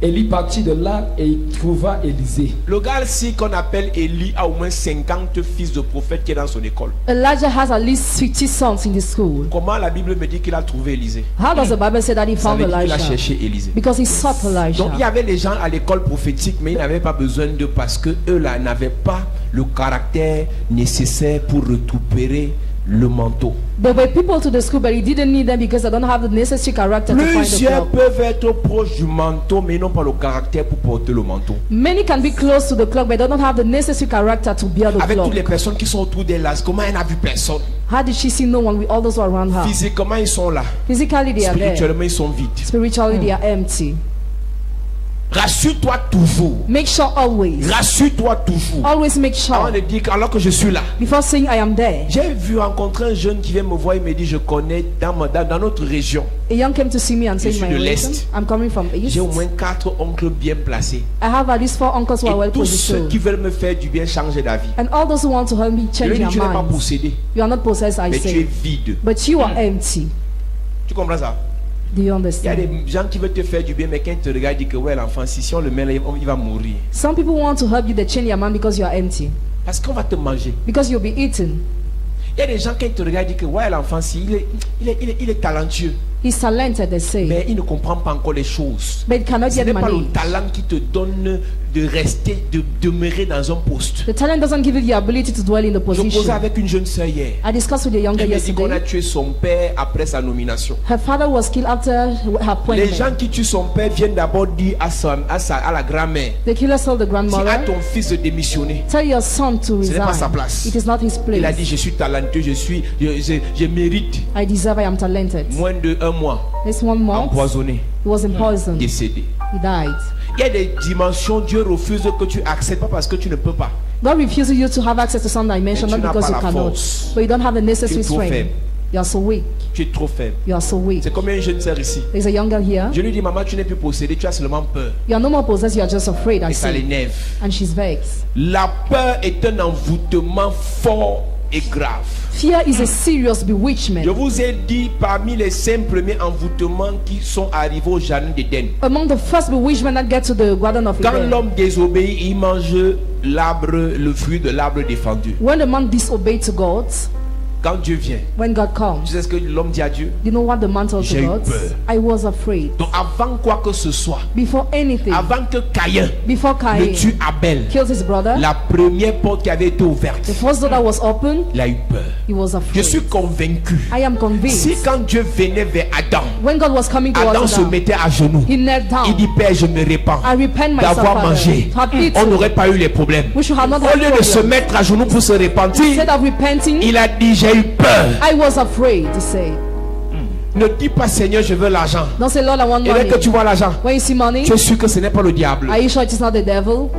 Élie partit de là et il trouva Élisée. Le gars-ci qu'on appelle Élie a au moins 50 fils de prophètes qui est dans son école. Elijah has at least 50 sons in the school. Comment la Bible me dit qu'il a trouvé Élisée? How does the Bible say that he Ça found veut dire qu'il a Elisha? cherché Élisée. Because he sought Elisha. Donc il y avait les gens à l'école prophétique, mais ils n'avaient pas besoin d'eux parce que eux là n'avaient pas le caractère nécessaire pour récupérer le manteau. There were people to the school, but he didn't need them because they don't have the necessary character to find the Plusieurs cloak. peuvent être proches du manteau, mais ils n'ont pas le caractère pour porter le manteau. Many can be close to the cloak, but they don't have the necessary character to bear the Avec toutes les cloak. personnes qui sont autour d'elle là, comment elle n'a vu personne? How did she see no one with all those who are around her? Physiquement ils sont là, Physically they are there. spirituellement ils sont vides. Spiritually they are empty. Rassure-toi toujours. Make sure always. Rassure-toi toujours. Always make Avant sure. de dire alors que je suis là. Before saying I am there. J'ai vu rencontrer un jeune qui vient me voir, il me dit je connais dans notre région. A young came to see me and said, suis my de relation. l'Est. I'm coming from East. J'ai au moins 4 oncles bien placés. I have at least 4 uncles who are well Et tous ceux positioned. qui veulent me faire du bien changer d'avis. And all those who want to help me Je change lui dis their tu n'es pas minds. possédé, You are not possessed, I mais tu es say. vide. But you are empty. Tu comprends ça? Do you Il y a understand? des gens qui veulent te faire du bien, mais quand ils te regardent, ils disent que ouais, l'enfant, si on le met là, il va mourir. Some people want to help you, they change your mind because you are empty. Parce qu'on va te manger. Because you'll be eaten. Il y a des gens, quand ils te regardent, ils disent que ouais, l'enfant, si, il est talentueux, He's talented, they say. mais il ne comprend pas encore les choses. But he cannot Ce get n'est pas le money. talent qui te donne de rester, de demeurer dans un poste. The talent doesn't give you the ability to dwell in the Je causais position. avec une jeune sœur hier. I discussed with the younger Elle m'a dit qu'on a yesterday. tué son père après sa nomination. Her father was killed after her Les gens appointment. qui tuent son père viennent d'abord dire à la grand-mère, The killer told the si à grandmother, ton fils de démissionner. tell your son to Ce n'est pas sa resign. place. It is not his Il a dit place. je suis talentueux, je mérite. I deserve, I am talented. Moins de 1 mois, This 1 month, empoisonné, he was poisoned. décédé. He died. Il y a des dimensions, Dieu refuse que tu acceptes, pas parce que tu ne peux pas. God refuses you to have access to some dimension, Mais tu not n'as because pas you la cannot. force. But you don't have the necessary trop strength. faible. You are so weak. Tu es trop faible. You are so weak. C'est comme une jeune sœur ici. There's a young girl here. Je lui dis, maman, tu n'es plus possédée, tu as seulement peur. You are no more possessed, you are just afraid, I Et ça see. l'énerve. And she's vexed. La peur est un envoûtement fort et grave. Fear is a serious bewitchment. Je vous ai dit parmi les 5 premiers envoûtements qui sont arrivés au jardin d'Éden. Among the first bewitchment that get to the Garden of Quand Eden, l'homme désobéit, il mange le fruit de l'arbre défendu. when the man disobeyed to God, Quand Dieu vient, when God comes, tu sais ce que l'homme dit à Dieu? you know what the man told J'ai to eu God? peur. I was afraid. Donc avant quoi que ce soit, Before anything, avant que Caïn before ne Cain tue Abel, killed his brother, la première porte qui avait été ouverte, the first door that was open, il a eu peur. he was Je afraid. suis convaincu. I am Si convinced. quand Dieu venait vers Adam, When God was coming Adam towards se Adam, mettait à genoux. he knelt Il dit down. Père, je me répands I repent myself, d'avoir Father, mangé. to have On eaten. n'aurait pas eu les problèmes. We should have not Au had lieu de se problems. mettre à genoux pour se repentir, Instead of repenting, il a dit j'ai eu peur. I was afraid to say. Ne dis pas Seigneur, je veux l'argent. Don't say, Lord, I want Et dès money. que tu vois l'argent, When you see money, tu es sûr que ce n'est pas le diable. are you sure it is not the devil?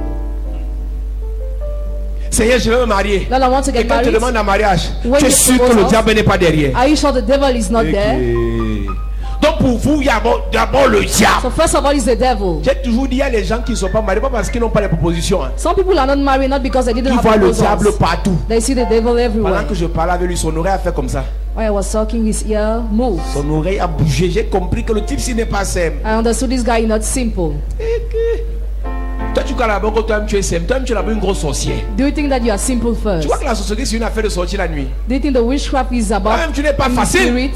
Seigneur, je veux me marier. Lord, I want to Et get quand tu married. demandes un mariage, When tu es you sûr que propose le us, diable n'est pas derrière. Are you sure the devil is not there? Ok. Donc pour vous, il y a d'abord le diable. So first of all, it's the devil. J'ai toujours dit, il y a les gens qui ne sont pas mariés, pas parce qu'ils n'ont pas les propositions. Hein. Some people are not married not because they didn't Ils have voient le diable proposals. partout. They see the devil Pendant everywhere. que je parlais avec lui, son oreille a fait comme ça. While I was talking, his ear moved. Son oreille a bougé. J'ai compris que le type, s'il n'est pas simple. I understood this guy is not simple. Toi, tu crois là-bas que toi-même tu es simple. Toi-même, tu es là-bas une grosse sorcière. Do you think that you are simple Tu first? vois que la sorcellerie, c'est une affaire de sortir la nuit. Do you think the witchcraft is about Toi-même, tu n'es pas in the facile. spirit?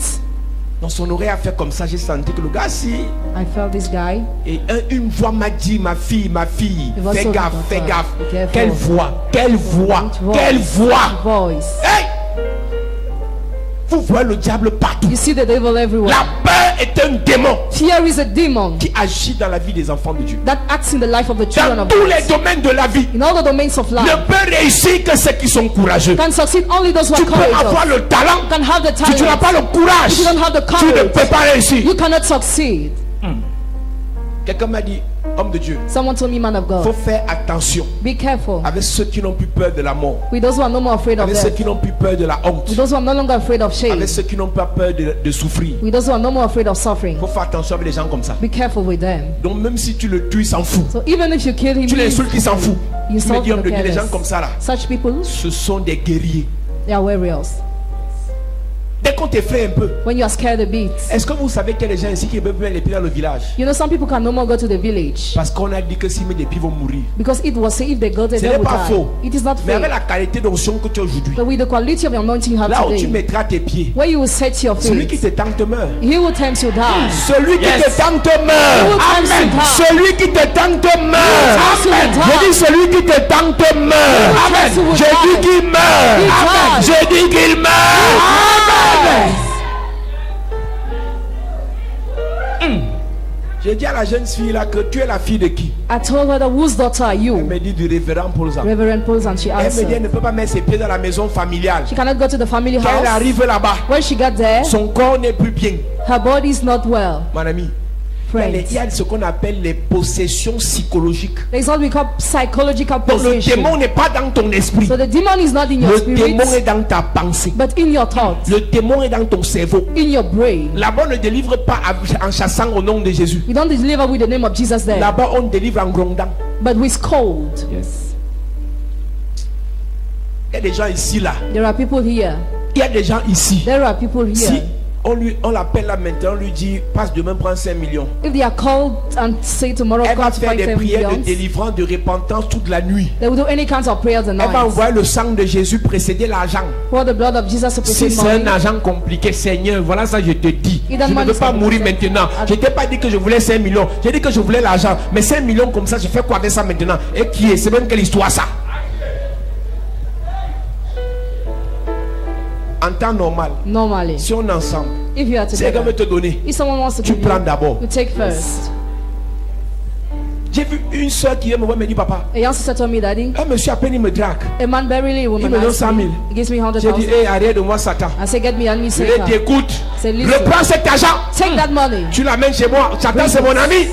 Donc, son oreille a fait comme ça. J'ai senti que le gars, si. I felt this guy. Et une voix m'a dit, ma fille, Il va fais sauver gaffe, ton fais frère. gaffe. Be careful. Quelle voix, quelle voix, Voice. quelle voix. Voice. Hey! Vous voyez le diable partout. You see the devil everywhere. La peur est un démon Fear is a demon qui agit dans la vie des enfants de Dieu. that acts in the life of the children Dans of tous God. les domaines de la vie, In all the domains of ne life, peut réussir que ceux qui sont courageux. can succeed only those who Tu are peux avoir courageous. le talent, Can have the si tu n'as talent. pas le courage, If you don't have the tu ne courage, peux pas réussir. you cannot succeed. Quelqu'un m'a dit, homme de Dieu, Someone told me, man of il faut God, faire attention be careful avec ceux qui n'ont plus peur de la mort, with those who are no more afraid of avec ceux death, qui n'ont plus peur de la honte, with those who are no longer afraid of shame, avec ceux qui n'ont pas peur de souffrir. with those who are no more afraid of suffering. Il faut faire attention avec les gens comme ça. Be careful with them. Donc même si tu le tues, il s'en fout. So even if you kill him, Tu l'insultes, il s'en fout. you Tu me insult dis, homme de the Dieu, les gens careless. comme ça là, Such people, ce sont des guerriers. they are warriors. Dès qu'on t'effraie un peu, When you are scared a bit, est-ce que vous savez qu'il y a des gens ici qui ne peuvent plus mettre les pieds dans le village? you know some people can no more go to the village Parce qu'on a dit que s'ils mettent des pieds, ils vont mourir. because it was said if they go there, Ce they n'est will pas die. faux. It is not Mais avec fair. la qualité d'onction que tu as aujourd'hui, But with the quality of the anointing you have là où tu today, mettras tes pieds, where you will set your celui qui feet, te tente meurt. he will tempt you die. Celui qui te tente meurt. Amen. Celui qui te tente meurt. Amen. Je dis celui qui te tente meurt. Amen. Je dis qu'il meurt. Amen. Je dis qu'il meurt. Amen. J'ai dit à la jeune fille là que tu es la fille de qui? I told her, whose daughter are Elle you? me dit du révérend Paulza. Reverend Paul's, and she Elle me dit elle answered. ne peut pas mettre ses pieds dans la maison familiale. She cannot go to the family Quand elle house. arrive là-bas, When she got there, son corps n'est plus bien. her body is not well. Mon ami, friends. Il y a ce qu'on appelle les possessions psychologiques. There's what we call psychological Donc le possession. démon n'est pas dans ton esprit. So the demon is not in your Le spirit, démon est dans ta pensée. but in your thoughts, Le démon est dans ton cerveau. in your brain. Là-bas, on ne délivre pas en chassant au nom de Jésus. We don't deliver with the name of Jesus there, Là-bas, on délivre en grondant. but we scold. Yes. Il y a des gens ici, là. There are people here. Il y a des gens ici. There are people here. Si on l'appelle là maintenant, on lui dit, passe demain, prends 5 millions. If they are called and say tomorrow, Elle va come to faire find des 10 prières de millions, délivrance, de repentance toute la nuit. they will do any kinds of prayers at Elle va night. envoyer le sang de Jésus précéder l'argent. For the blood of Jesus to Si precede c'est un money. argent compliqué, Seigneur, voilà ça je te dis. Et Je dans le ne veux monde, pas c'est mourir comme ça. maintenant. Je t'ai pas dit que je voulais 5 millions. J'ai dit que je voulais l'argent. Mais 5 millions comme ça, je fais quoi avec ça maintenant? Et qui est? C'est même quelle histoire ça? En temps normal, Normally, si on est ensemble, if you are si quelqu'un veut together, te donner, if someone wants to tu give prends you, d'abord. you take first. J'ai vu une soeur qui vient me voir, me dit, papa, A young sister told me, Daddy, un monsieur à peine il me drague. a man barely a Il woman me donne asked 100 me. 000. He gives me J'ai dit, 100,000. hé, arrière de moi, Satan. I say, get me and me Je Satan. lui écoute. Say, Je listen, prends cet argent. take that money. Tu l'amènes chez moi. Satan, c'est mon ami.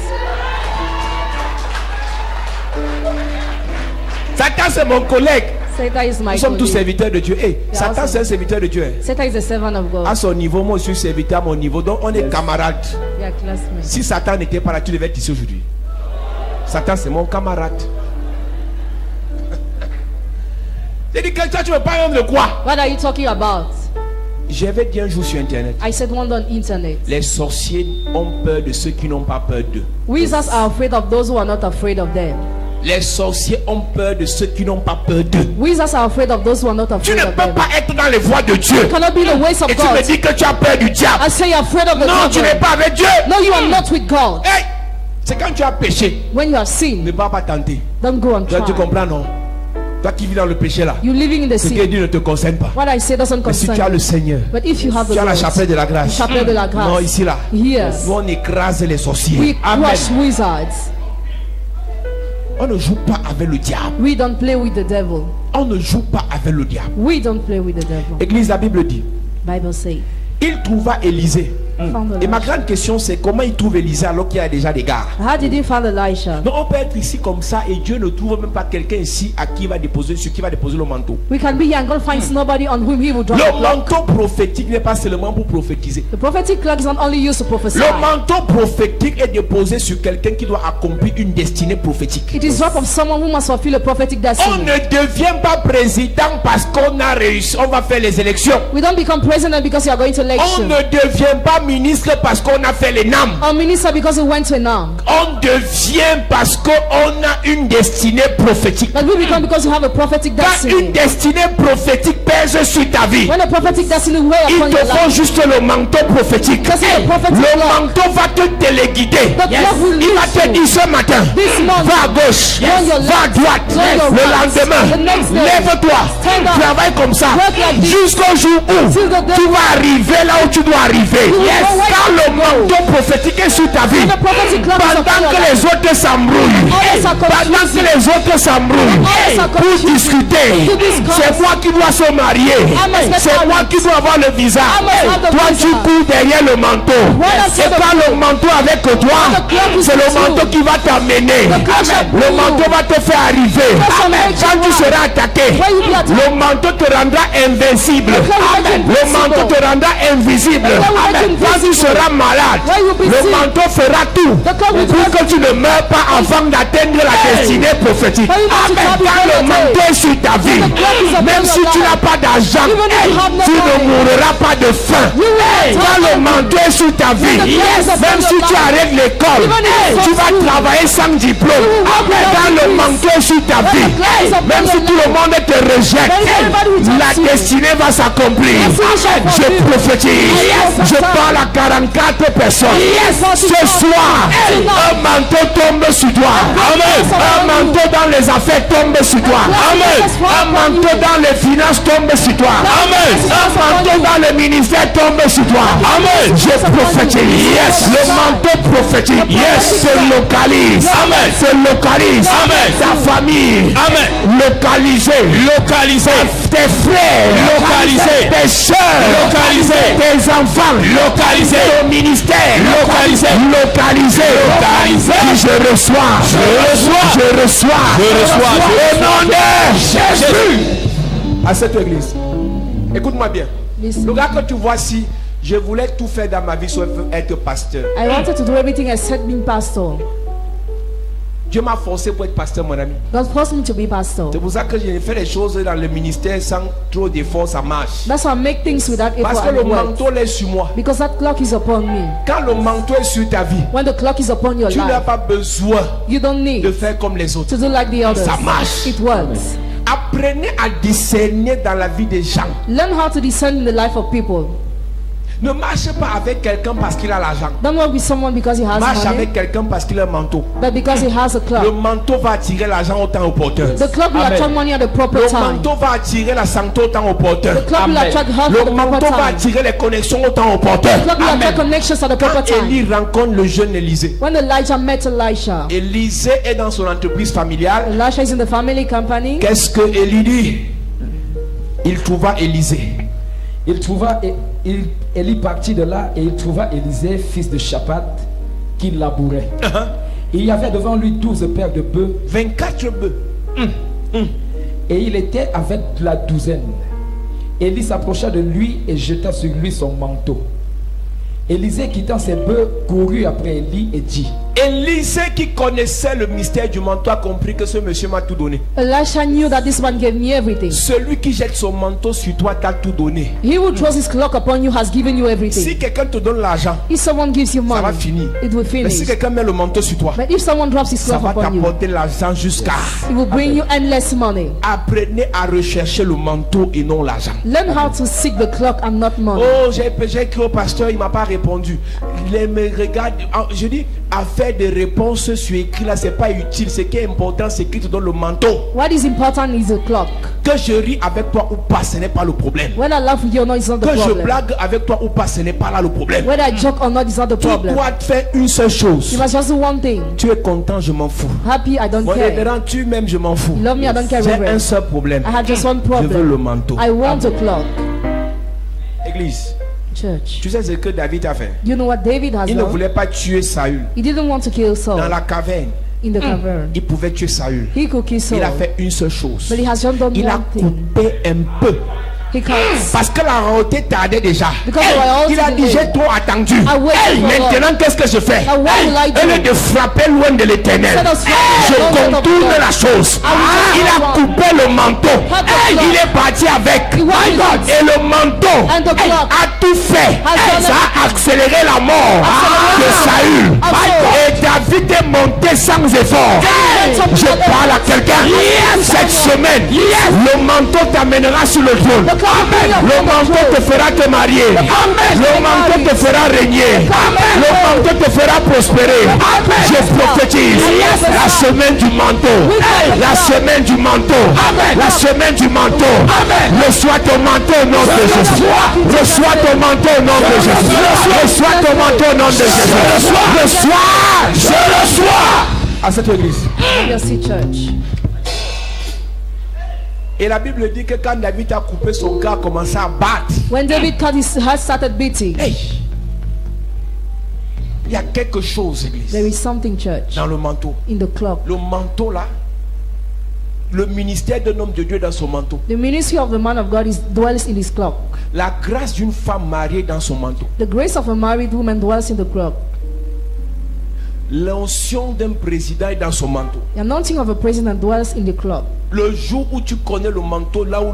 Satan, c'est mon collègue. Satan is my Nous sommes tous colleague. serviteurs de Dieu. Hey, Yeah, Satan, awesome. c'est un serviteur de Dieu. Satan is a servant of God. À son niveau, moi, je suis serviteur à mon niveau. Donc, on est camarades. We are classmates. Si Satan n'était pas là, tu devais être ici aujourd'hui. Satan, c'est mon camarade. J'ai dit que toi, tu me parles de quoi? What are you talking about? J'avais dit un jour sur Internet. I said one on internet. Les sorciers ont peur de ceux qui n'ont pas peur d'eux. Wizards are afraid of those who are not afraid of them. Les sorciers ont peur de ceux qui n'ont pas peur d'eux. Wizards are afraid of those who are not Tu afraid ne of peux them. pas être dans les voies de Dieu. You cannot be in the ways of Et tu me God. dis que tu as peur du diable. I say you're afraid of the Non, tu n'es devil. pas avec Dieu. No, you are not with God. Hey, c'est quand tu as péché. When you have Ne sinned, va pas tenter. don't go and Toi, tu try. comprends, non? Toi qui vis dans le péché là. You living in the Ce qui est sin. dit ne te concerne pas. What I say doesn't Mais si tu as concern le you. Seigneur, But if you have the tu as la Lord, chapelle de la grâce. the chapelle de la grâce. Non, ici là. Here, Nous on écrase les sorciers. we Amen. crush wizards. On ne joue pas avec le diable. We don't play with the devil. On ne joue pas avec le diable. We don't play with the devil. Église, la Bible dit, Bible say. il trouva Élisée. Found Et ma Elijah. grande question c'est comment il trouve Élisée alors qu'il y a déjà des gars. How did he find Elisha? Donc on peut être ici comme ça et Dieu ne trouve même pas quelqu'un ici à qui il va déposer, sur qui il va déposer le manteau. We can be here and God finds nobody on whom he will drop the Le cloak. manteau prophétique n'est pas seulement pour prophétiser. The prophetic cloak is not only used to prophesy. Le manteau prophétique est déposé sur quelqu'un qui doit accomplir une destinée prophétique. It is dropped on someone who must fulfill a prophetic On destiny. ne devient pas président parce qu'on a réussi, on va faire les élections. We don't become president because you are going to On election. ne devient pas ministre parce qu'on a fait les NAM. Or minister because we went to a NAM. On devient parce qu'on a une destinée prophétique. But we become because you have a prophetic Quand une destiny. destinée prophétique pèse sur ta vie, When a prophetic destiny weigh il upon te your faut life, juste le manteau prophétique. Because it's a prophetic Le cloak. manteau va te téléguider. The cloak will Il va lead te you. dire ce matin, This morning, va à gauche, go on your va à left, droite. go on your Le right. lendemain, The next day, lève-toi, stand up, travaille comme ça work like this, jusqu'au jour où till the day tu vas arriver là où tu dois arriver. will go where Quand you le go. manteau prophétique est sur ta vie, When the prophetic cloak is pendant upon your que life, les autres s'embrouillent, others are pendant que confused. les autres s'embrouillent Others are pour confused. discuter, To discuss. c'est moi qui dois se marier, must get c'est moi married. qui dois avoir le visa. I must have the Toi visa. tu cours derrière le manteau. When I see Et the quand le manteau avec toi, the cloak is c'est le with you. manteau qui va t'amener. The cloak shall Le bring manteau you. va te faire arriver. shall make Quand you tu run. seras attaqué, When you be attacked. le manteau te rendra invincible. The cloak will make you Le invisible. manteau te rendra invisible. The cloak will make you Quand tu invisible. seras malade, When you be le sick. manteau fera tout The cloak will pour make que tu ne meurs pas avant d'atteindre la destinée prophétique. When you be sick, Amen. you Quand le will not manteau est sur ta vie, the cloak is upon même si your tu life. n'as pas d'argent, Even if you have no tu ne money. mourras pas de faim. You will not Quand die. le manteau est sur ta vie, the cloak is upon même si your tu life. arrêtes l'école, Even if you tu stop vas school. travailler sans diplôme. You will work Amen. without Quand le degrees. manteau est sur ta When vie, the cloak is upon même si your tout le monde te rejette, When everybody rejects la you. destinée va s'accomplir. Destiny shall Je fulfill. prophétise. Yes. Je parle à 44 personnes. Ce soir, un manteau tombe sur toi. Amen. Un manteau dans les affaires tombe sur toi. Amen. Un manteau dans les finances tombe sur toi. Amen. Un manteau dans le ministère tombe sur toi. Amen. Je prophétise. Yes. Le manteau prophétique. Yes. Se localise. Amen. Se localise. Amen. Ta famille. Amen. Localisée. Localisée. Tes frères. Localisés. Tes soeurs. localisé. Tes enfants, localisé. Ton ministère, localisé. Localisé. Localisé. Je reçois. Je reçois. Je reçois. Je reçois. Au nom de Jésus. À cette église, écoute-moi bien. Listen. Le gars que tu vois ici, je voulais tout faire dans ma vie sauf être pasteur. I wanted to do everything except being pastor. Dieu m'a forcé pour être pasteur, mon ami. God forced me to be pastor. C'est pour ça que j'ai fait les choses dans le ministère sans trop d'efforts, ça marche. That's why I make things without Parce effort que le and work. manteau est sur moi. Because that clock is upon me. Quand le manteau est sur ta vie, When the clock is upon your tu n'as life, pas besoin you don't de need faire comme les autres. to do like the others. Ça marche. It works. Apprenez à discerner dans la vie des gens. Learn how to discern in the life of people. Ne marche pas avec quelqu'un parce qu'il a l'argent. Don't work with someone because he has Marche money, avec quelqu'un parce qu'il a un manteau. but because he has a Le clock. manteau va attirer l'argent au temps opportun. The clock will Amen. attract money at the proper Le time. manteau va attirer la santé au temps opportun. The clock will Amen. attract health at Le the proper manteau va time. attirer les connexions au temps opportun. The clock will attract connections at the proper Quand time. Élie rencontre le jeune Élisée, When Elijah met Elisha, Élisée est dans son entreprise familiale. Elisha is in the family company. Qu'est-ce que Élie dit? Il trouva Élisée. Il trouva, Élie partit de là et il trouva Élisée, fils de Shaphat, qui labourait. Il y avait devant lui 12 paires de bœufs 24 bœufs. et il était avec la douzaine. Élie s'approcha de lui et jeta sur lui son manteau. Élisée, quittant ses bœufs, courut après Élie et dit: Élisée, qui connaissait le mystère du manteau, a compris que ce monsieur m'a tout donné. Elisha knew that this man gave me everything. Celui qui jette son manteau sur toi t'a tout donné. He who throws his clock upon you has given you Si everything. quelqu'un te donne l'argent, If someone gives you ça va money, finir. it will Mais si finish. quelqu'un met le manteau sur toi, But if someone drops his ça clock va upon you, t'apporter l'argent jusqu'à. it will bring you endless money. Apprenez à rechercher le manteau et non l'argent. Learn how to seek the clock and not money. Oh, j'ai écrit au pasteur, il m'a pas répondu. Il me regarde. Je dis, à faire des réponses sur écrit là, c'est pas utile. Ce qui est important, c'est qu'il te donne le manteau. What is important is the clock. Que je ris avec toi ou pas, ce n'est pas le problème. Whether I laugh with you or not is not the Que je problem. blague avec toi ou pas, ce n'est pas là le problème. Whether I joke or not is not the Tu problem. dois faire une seule chose. You must just do one thing. Tu es content, je m'en fous. Happy, I don't Mon care. révérend, tu m'aimes, je m'en fous. You love me, I don't care. J'ai un Reverend. seul problème. I had just one Je veux le problem. manteau. I want a clock. Église, Church. tu sais ce que David a fait? You know what David has Il ne done? voulait pas tuer Saül. He didn't want to kill Dans Saul la caverne, in the cavern. il pouvait tuer Saül. He could kill Saul. Il a fait une seule chose. But he has just done Il a one thing. coupé un peu. He cuts. Parce que la rareté tardait déjà. Because they were all Il a dit, delayed. j'ai trop attendu. I waited for Maintenant, qu'est-ce que je fais? Now what will I Au lieu do? de frapper loin de l'éternel, Instead of je frowning, contourne la chose. Il a coupé le manteau. Cut the clock. Il est parti avec. He went with it. Et le manteau And the clock. a tout fait. Has done Ça a accéléré la mort de Saül. Of Saul. Et David est monté sans effort. Je parle à quelqu'un. Cette semaine, le manteau t'amènera sur le trône. The clock will bring you Le upon the manteau throne. te fera te marier. Le manteau te fera régner. Le manteau te fera prospérer. Je prophétise la semaine du manteau. La semaine du manteau. La semaine du manteau. Reçois ton manteau au nom de Jésus. Reçois ton manteau au nom de Jésus. Reçois ton manteau au nom de Jésus. Reçois. Je reçois. À cette église. Mercy Church. Et la Bible dit que quand David a coupé son cœur, a commencé à battre. When David cut his heart started beating, Hey. Il y a quelque chose, église, there is something, church, dans le manteau. in the clock. Le manteau là, le ministère d'un homme de Dieu dans son manteau. The ministry of the man of God dwells in his clock. La grâce d'une femme mariée dans son manteau. The grace of a married woman dwells in the clock. L'onction d'un président est dans son manteau. The anointing of a president dwells in the clock. Le jour où tu connais le manteau, là où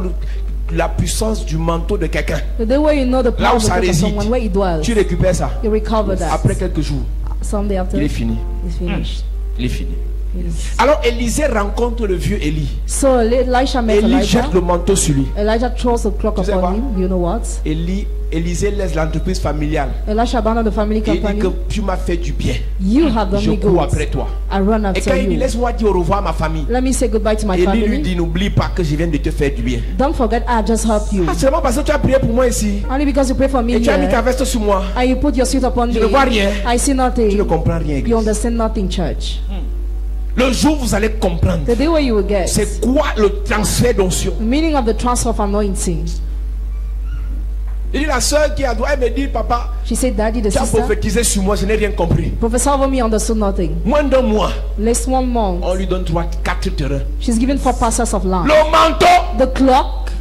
la puissance du manteau de quelqu'un, The day where you know the là power où of the ça clock of réside, someone, where it dwells, tu récupères ça. you recover that. Après quelques jours, Someday after, il est fini. it's finished. Il est fini. Yes. Alors Élisée rencontre le vieux Élie. So Elisha met Élie Elijah. jette le manteau sur lui. Elijah throws the clock Tu sais upon quoi? him. You know what? Élisée laisse l'entreprise familiale. Elisha abandoned the family Et il dit company. que tu m'as fait du bien. You have done Je me cours good. après toi. I run Et quand after il dit you. laisse-moi dire au revoir à ma famille, Let me say goodbye to my Élie lui family. dit n'oublie pas que je viens de te faire du bien. Don't forget I just helped you. Ah, seulement parce que tu as prié pour moi ici. Only because you pray for me Et tu as mis ta here. veste sur moi. And you put your suit upon Je me. ne vois rien. I see Tu ne nothing. comprends rien. You Église. understand nothing, church. Le jour où vous allez comprendre The day where you will get c'est quoi le transfert d'onction. the meaning of the transfer of anointing. Il dit la soeur qui a droit, elle me dit, papa, She said, Daddy, the tu as sister, prophétisé sur moi, je n'ai rien compris. Professor over me understood nothing. Moins d'un mois, Less 1 month, on lui donne 4 terrains. she's given 4 parcels of land. Le manteau, The clock,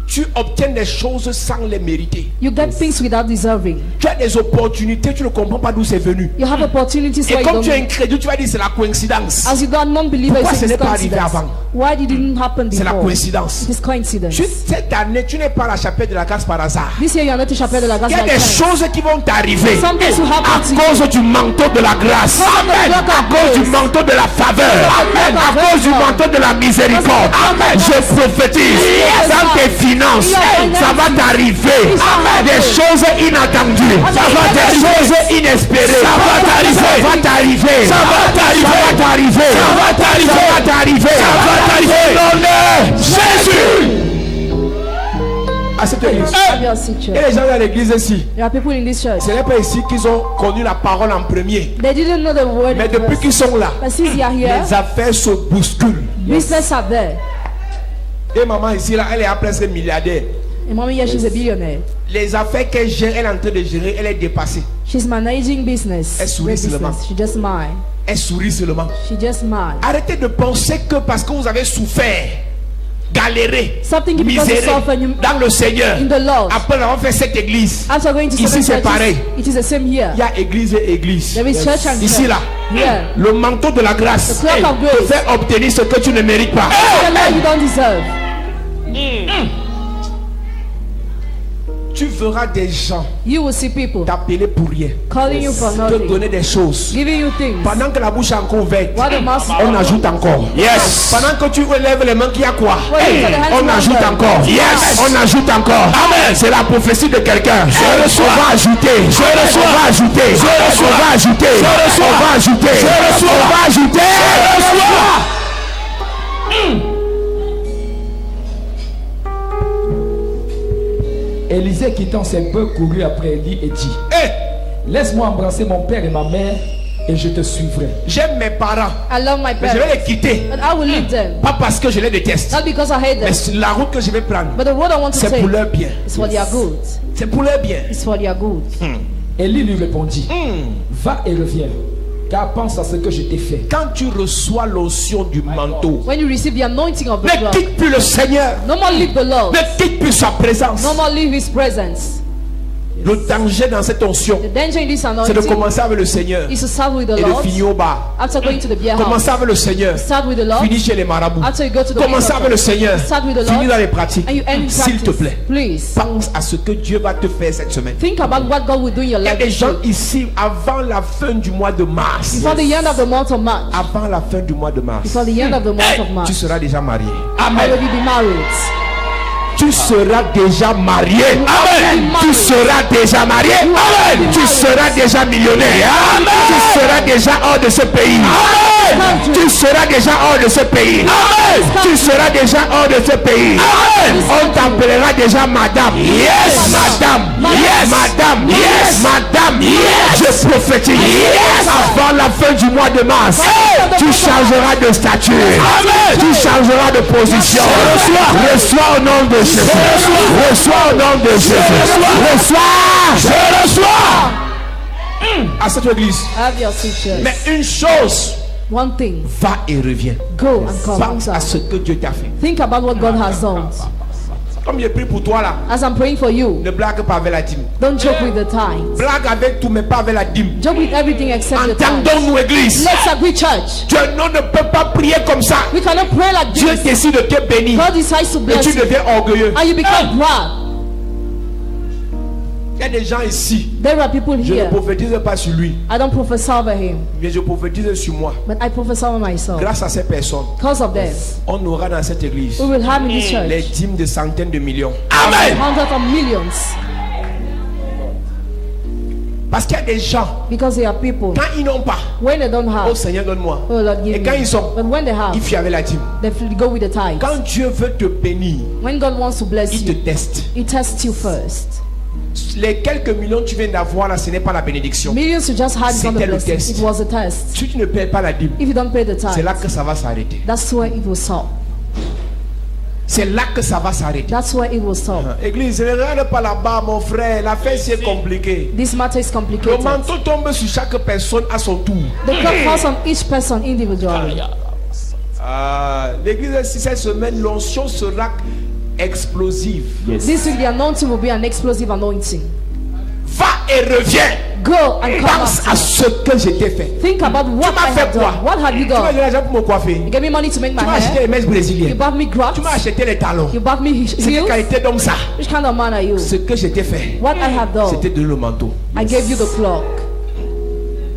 tu obtiens des choses sans les mériter. you get things without deserving. Tu as des opportunités, tu ne comprends pas d'où c'est venu. You have opportunities Et where you comme don't. tu es incrédule, tu vas dire c'est la coïncidence. As you are non-believer, Pourquoi you say ce n'est it's pas arrivé coincidence. avant? Why did it not happen C'est la before? coïncidence. It is coincidence. Cette année, tu n'es pas à la chapelle de la grâce par hasard. This year you are not a chapelle de la grâce Il y a by des chance. choses qui vont t'arriver Some things will à happen to you. cause du manteau de la grâce, Amen. à cause du manteau de la faveur, Amen. à cause du manteau de la miséricorde. Amen. Je prophétise dans tes finances, ça va t'arriver. Des choses inattendues, ça va des choses inespérées, ça va t'arriver, ça va t'arriver, ça va t'arriver, ça va t'arriver, ça va t'arriver, ça va t'arriver. Dans le nom de Jésus. À cette église. Have your seat, Et church. les gens dans l'église ici, There are people in this church. ce n'est pas ici qu'ils ont connu la parole en premier. They didn't know the word. Mais depuis qu'ils sont là, But since they are here, les affaires se bousculent. business are there. Et maman ici, là, elle est à presque milliardaire. And mommy here, she's a billionaire. Les affaires qu'elle gère, elle est en train de gérer, elle est dépassée. She's managing business. Elle sourit Great seulement. business. She just smile. Elle sourit seulement. She just smile. Arrêtez de penser que parce que vous avez souffert, galéré, Something because you miséré suffer dans le Seigneur, in the Lord. après avoir fait cette église, After going to Ici, certain c'est churches, pareil. it is the same here. il y a église et église. There is church and Ici church. là, Here. le manteau de la grâce The cloak of te grace. fait obtenir ce que tu ne mérites pas. Whatever you don't deserve. Tu verras des gens You will see people t'appeler pour rien, calling you for te nothing, donner des choses. giving you things. Pendant que la bouche est encore ouverte, While the mouth is on ajoute encore. Yes. Pendant que tu relèves les mains, qu'il y a quoi? Hey, On ajoute encore. Yes. On ajoute encore. Amen. C'est la prophétie de quelqu'un. Je reçois. On va ajouter. Je reçois. On va ajouter. Je reçois. On va ajouter. Je reçois. On va ajouter. Je reçois. On va ajouter. Élisée quittant ses bœufs courut après Élie et dit, Eh, laisse-moi embrasser mon père et ma mère et je te suivrai. j'aime mes parents, I love my mais je vais parents, les quitter. but I will leave them. Pas parce que je les déteste, Not because I hate mais them, la route que je vais prendre, but the road I want to c'est take pour leur bien. is for their good. C'est pour leur bien. It's for their good. Élie lui répondit, va et reviens, car pense à ce que je t'ai fait. Quand tu reçois l'onction du manteau, When you receive the anointing of the ne Lord, quitte plus le Seigneur. no more leave the Lord. Ne quitte plus sa présence. No more leave His presence. Le danger dans cette onction, The danger in this c'est de anointing commencer avec le Seigneur is to start with the et de Lord. finir au bas. After going to the beer house, Commencez avec le Seigneur, start with the Lord. finis chez les marabouts. After you go to the Commencez place of avec le God, Seigneur, start with the finis dans Lord, les pratiques. and you end in S'il te practice. plaît, Please pense à ce que Dieu va te faire cette semaine. think about what God will do in your Il y a life des this gens week. ici avant la fin du mois de mars. Before the end of the month of March. Avant la fin du mois de mars, Before the end of the month of tu March. seras déjà marié. Already be married. Tu seras déjà marié. Amen. Tu seras déjà marié. Amen. Tu seras déjà millionnaire. Amen. Tu seras déjà hors de ce pays. Amen. Tu seras déjà hors de ce pays. Amen. Tu seras déjà hors de ce pays. Amen. On t'appellera déjà madame. Yes. Madame. Yes. Madame. Yes. Madame. Yes. Je prophétise. Yes. Avant la fin du mois de mars, tu changeras de statut. Amen. Tu changeras de position. Reçois au nom de Jésus. Reçois au nom de Jésus. Reçois. Je reçois. À cette église. Have your teachers. Mais une chose, One thing, va et reviens. go and come Pense à back. ce que Dieu t'a fait. Think about what God has done. Comme j'ai pris pour toi là, As I'm praying for you, ne blague pas avec la dîme. don't joke with the time. Blague avec tout, mais pas avec la dîme. Joke with everything except the time. Entendons-nous, église. Let's agree, church. Dieu ne peut pas prier comme ça. We cannot pray like Dieu this. décide de te bénir. God decides to Et bless tu you, deviens orgueilleux. and you become proud. Il y a des gens ici. There are people Je ne here. prophétise pas sur lui, I don't prophesy over him, mais je prophétise sur moi. but I prophesy over myself. Grâce à ces personnes, Because of them, on aura dans cette église we will have in this les church dîmes de centaines de millions. Amen. hundreds of millions. Parce qu'il y a des gens, Because there are people, quand ils n'ont pas, when they don't oh have, Seigneur, donne-moi. oh Lord, give Et quand me. ils sont, But when they have, ils fuient avec la dîme. they go with the tithes. Quand Dieu veut te bénir, When God wants to bless il te you, teste. He tests you first. Les quelques millions que tu viens d'avoir là, ce n'est pas la bénédiction. Millions you just had is not the C'était le blessing. test. It was a test. Si tu ne payes pas la dîme, If you don't pay the c'est là tithe, que ça va s'arrêter. that's where it will stop. c'est là que ça va s'arrêter. That's where it will stop. Église, ne regarde pas là-bas, mon frère. L'affaire c'est compliquée. This matter is Le complicated. manteau tombe sur chaque personne à son tour. The clock falls on each person individually. L'église, si cette semaine, l'onction sera explosive. This week the anointing will be an explosive anointing. Va et reviens. Go and come Pense à back. ce que je t'ai fait. Think about what m'as I fait have quoi? done. What have you Tu m'as donné done? l'argent pour me coiffer. You gave me money to make my Tu m'as acheté hair. les mèches You brésiliennes. bought me grass. Tu m'as acheté les talons. You bought me C'est quelle heels. qualité d'homme ça? Which kind of man are you? Ce que je t'ai fait, What I have c'était done. de le manteau. I gave you the clock.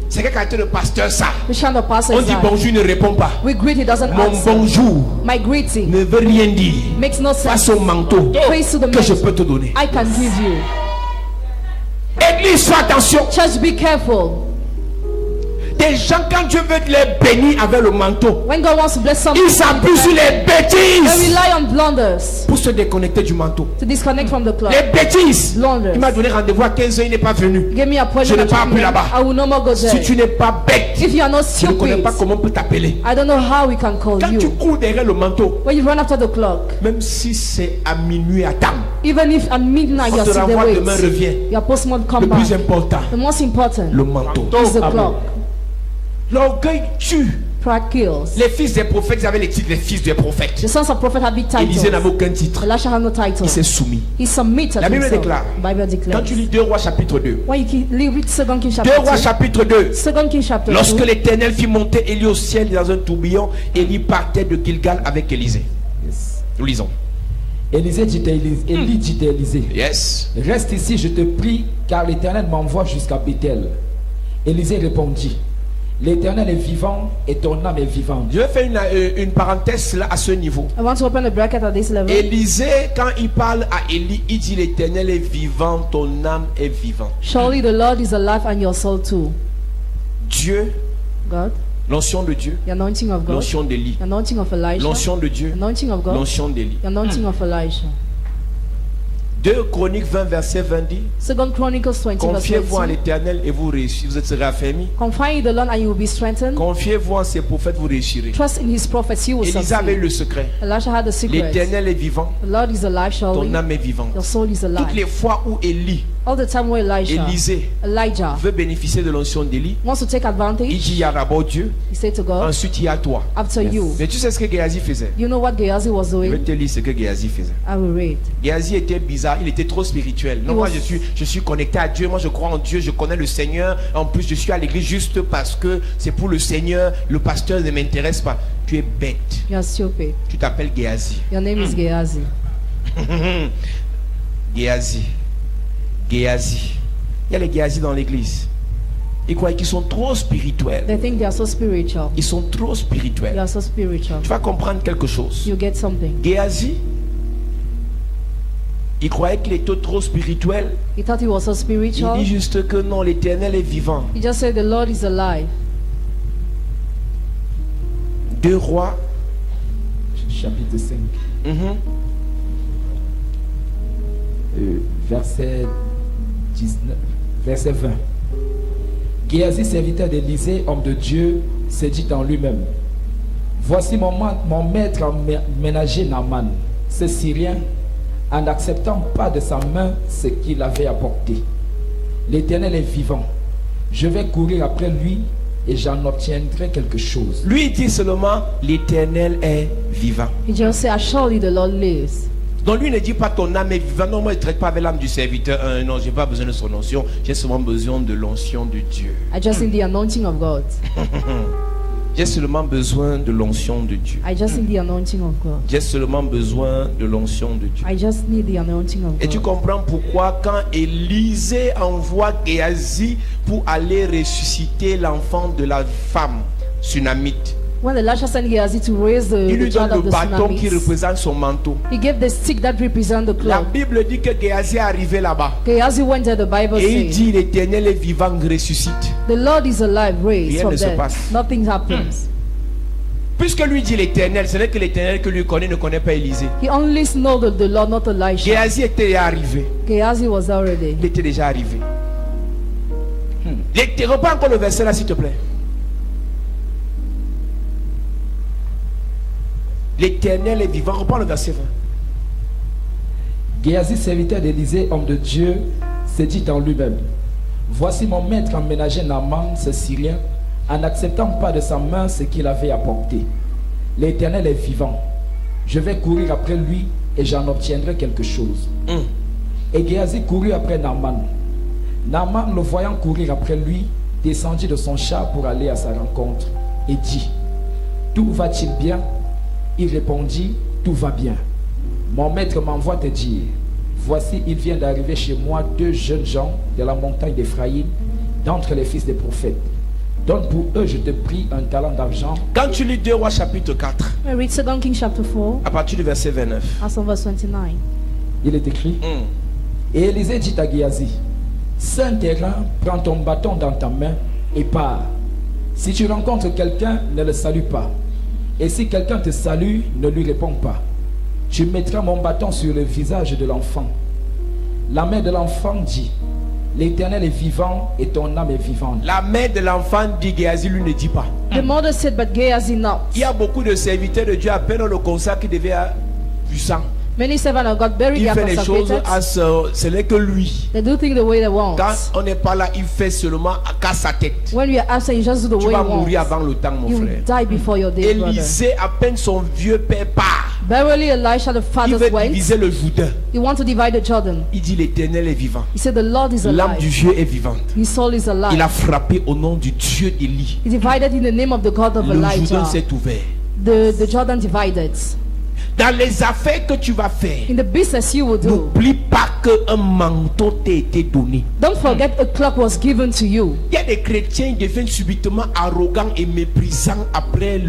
C'est quelle qualité de pasteur ça? Which kind of pastor On is dit that? bonjour, il ne répond pas. We greet, he doesn't Mon answer. bonjour My greeting ne veut rien dire makes no face sense. au manteau Face to the que je man peux te donner. I can give you. Église, fais attention. Church, be careful. Des gens, quand Dieu veut les bénir avec le manteau, When God wants to bless something, ils s'appuient sur les they bêtises rely on blunders pour se déconnecter du manteau. to disconnect from the clock. Les bêtises. Blunders. Il m'a donné rendez-vous à 15h, il n'est pas venu. Give me a point. Je n'ai pas appris là-bas. I will no more go Si there. tu n'es pas bête, If you are not je ne connais stupid, pas comment on peut t'appeler. I don't know how we can call Quand tu you. cours derrière le manteau, When you run after the clock, même si c'est à minuit à table, even if at midnight on you're te still there renvoie demain, wait, reviens. your postman come Le plus back. important, The most important le manteau. is the clock. L'orgueil tue. Pride kills. Les fils des prophètes, ils avaient les titres, les fils des prophètes. The sons of prophet had big Élisée n'avait titles. aucun titre. Elisha had no title. Il s'est soumis. He submitted La Bible himself. déclare. Bible Quand declares. tu lis 2 Rois chapitre 2. When you read 2 Kings 2 chapter Rois 2, chapitre 2. 2 Kings chapter 2, Lorsque l'Éternel fit monter Élie au ciel dans un tourbillon, Élie partait de Gilgal avec Élisée. Nous lisons. Élisée dit à Élisée, Élie dit à Élisée, Yes. reste ici, je te prie, car l'Éternel m'envoie jusqu'à Bethel. Élisée répondit, l'Éternel est vivant et ton âme est vivante. Je vais faire une parenthèse là à ce niveau. I want to open a bracket at this level. Élisée, quand il parle à Élie, il dit l'Éternel est vivant, ton âme est vivante. Surely the Lord is alive and your soul too. Dieu, God, l'onction de Dieu, the anointing of God, l'onction d'Élie, the anointing of Elijah, l'onction de Dieu, the anointing of God, l'onction d'Élie. the anointing of Elijah. 2 Chroniques 20 verset 20 dit, 2 Chronicles 20 verse confiez-vous en 20. l'Éternel et vous réussirez, vous serez affermis. Confide in the Lord and you will be strengthened. Confiez-vous en ses prophètes, vous réussirez. Trust in his prophets, you will Élisée avait succeed. le secret. Elisha had the secret. L'Éternel est vivant, The Lord is alive, surely. ton âme est vivante. Your soul is Toutes alive. les fois où Élie, All the time where Élisée Elijah veut bénéficier de l'onction d'Élie, wants to take il advantage, dit il y a d'abord Dieu, he said to God, ensuite il y a toi. after you. Mais tu sais ce que Géasi faisait? You know what Gehazi was Je vais doing? te lire ce que Géasi faisait. I will read. Géasi était bizarre, il était trop spirituel. Non, He moi was- je suis connecté à Dieu, moi je crois en Dieu, je connais le Seigneur. En plus, je suis à l'église juste parce que c'est pour le Seigneur. Le pasteur ne m'intéresse pas. Tu es bête. You are stupid. Tu t'appelles Géasi. Your name is Gehazi. Géasi. Géasi. Il y a les Géasi dans l'église. Ils croient qu'ils sont trop spirituels. They think they are so spiritual. Ils sont trop You spirituels. are so spiritual. Tu vas comprendre quelque chose. You get something. Géasi, il croyait qu'il était trop spirituel. He thought he was so Il spiritual. dit juste que non, l'Éternel est vivant. He just said the Lord is alive. 2 Rois. Chapitre 5, Mhm. verset 19, verset 20. Géasi, serviteur d'Élisée, homme de Dieu, se dit en lui-même, voici mon maître ménager Naaman, ce Syrien, en n'acceptant pas de sa main ce qu'il avait apporté. L'Éternel est vivant. Je vais courir après lui et j'en obtiendrai quelque chose. Lui il dit seulement l'Éternel est vivant. He just said, surely the Lord lives. Donc lui ne dit pas ton âme est vivante. Non, moi je ne traite pas avec l'âme du serviteur. Non, j'ai pas besoin de son onction. J'ai seulement besoin de l'onction de Dieu. I just need the anointing of God. J'ai seulement besoin de l'onction de Dieu. I just need the anointing of God. J'ai seulement besoin de l'onction de Dieu. I just need the anointing of Et tu God. comprends pourquoi quand Élisée envoie Géasi pour aller ressusciter l'enfant de la femme tsunamite, When Elisha sent Gehazi to raise il the lui child donne of le the bâton qui tsunamis, représente son manteau. he gave the stick that represents the La cloak. Bible dit que Géasi est arrivé là-bas. Gehazi went there, the Bible Et il says, dit l'Éternel est vivant, ressuscite. the Lord is alive, raised Rien from ne se death. passe. Nothing happens. Puisque lui dit l'Éternel, ce n'est que l'Éternel que lui connaît, ne connaît pas Élisée. He only knows the Lord, not Elisha. Géasi était déjà arrivé. Gehazi was already. Il était déjà arrivé. Reprends encore le verset là, s'il te plaît. L'Éternel est vivant. Reprends le verset 20. Géasi, serviteur d'Élisée, homme de Dieu, se dit en lui-même: voici mon maître a ménagé Naaman, ce Syrien, en n'acceptant pas de sa main ce qu'il avait apporté. L'Éternel est vivant. Je vais courir après lui et j'en obtiendrai quelque chose. Et Géasi courut après Naaman. Naaman, le voyant courir après lui, descendit de son char pour aller à sa rencontre et dit: tout va-t-il bien? Il répondit: tout va bien. Mon maître m'envoie te dire: voici, il vient d'arriver chez moi 2 jeunes gens de la montagne d'Éphraïm, d'entre les fils des prophètes. Donne pour eux, je te prie, un talent d'argent. Quand tu lis 2 Rois chapitre 4, I read 2 Kings chapter 4, à partir du verset 29. as from verse 29. Il est écrit: et Élisée dit à Géasi: c'est un terrain, prends ton bâton dans ta main et pars. Si tu rencontres quelqu'un, ne le salue pas. Et si quelqu'un te salue, ne lui réponds pas. Tu mettras mon bâton sur le visage de l'enfant. La mère de l'enfant dit: l'Éternel est vivant et ton âme est vivante. La mère de l'enfant dit, Géasi lui ne dit pas. The mother said, but Gehazi not. Il y a beaucoup de serviteurs de Dieu à peine le consacre qui devait être puissant. Many servants of God buried Il their fait les choses consecrated. ce n'est que lui. They do things the way they want. Quand on n'est pas là, il fait seulement qu'à sa tête. When you are absent, you just do the Tu way vas you want. mourir avant le temps, mon You will frère. die before your day, brother. Élisée, à peine son vieux père part. Verily, Elisha the Il fathers veut went. diviser le Jourdain. He want to divide the Jordan. Il dit l'Éternel est vivant. He said, the Lord is L'âme du alive. vieux est vivante. His soul is Il alive. a frappé au nom du Dieu d'Élie. He divided in the name of the God of Le Jourdain Elijah. s'est ouvert. The Jordan divided. Dans les affaires que tu vas faire, In the business you will do, n'oublie pas qu'un manteau t'a été donné. don't forget a clock was given to you. Il y a des chrétiens qui deviennent subitement arrogants et méprisants après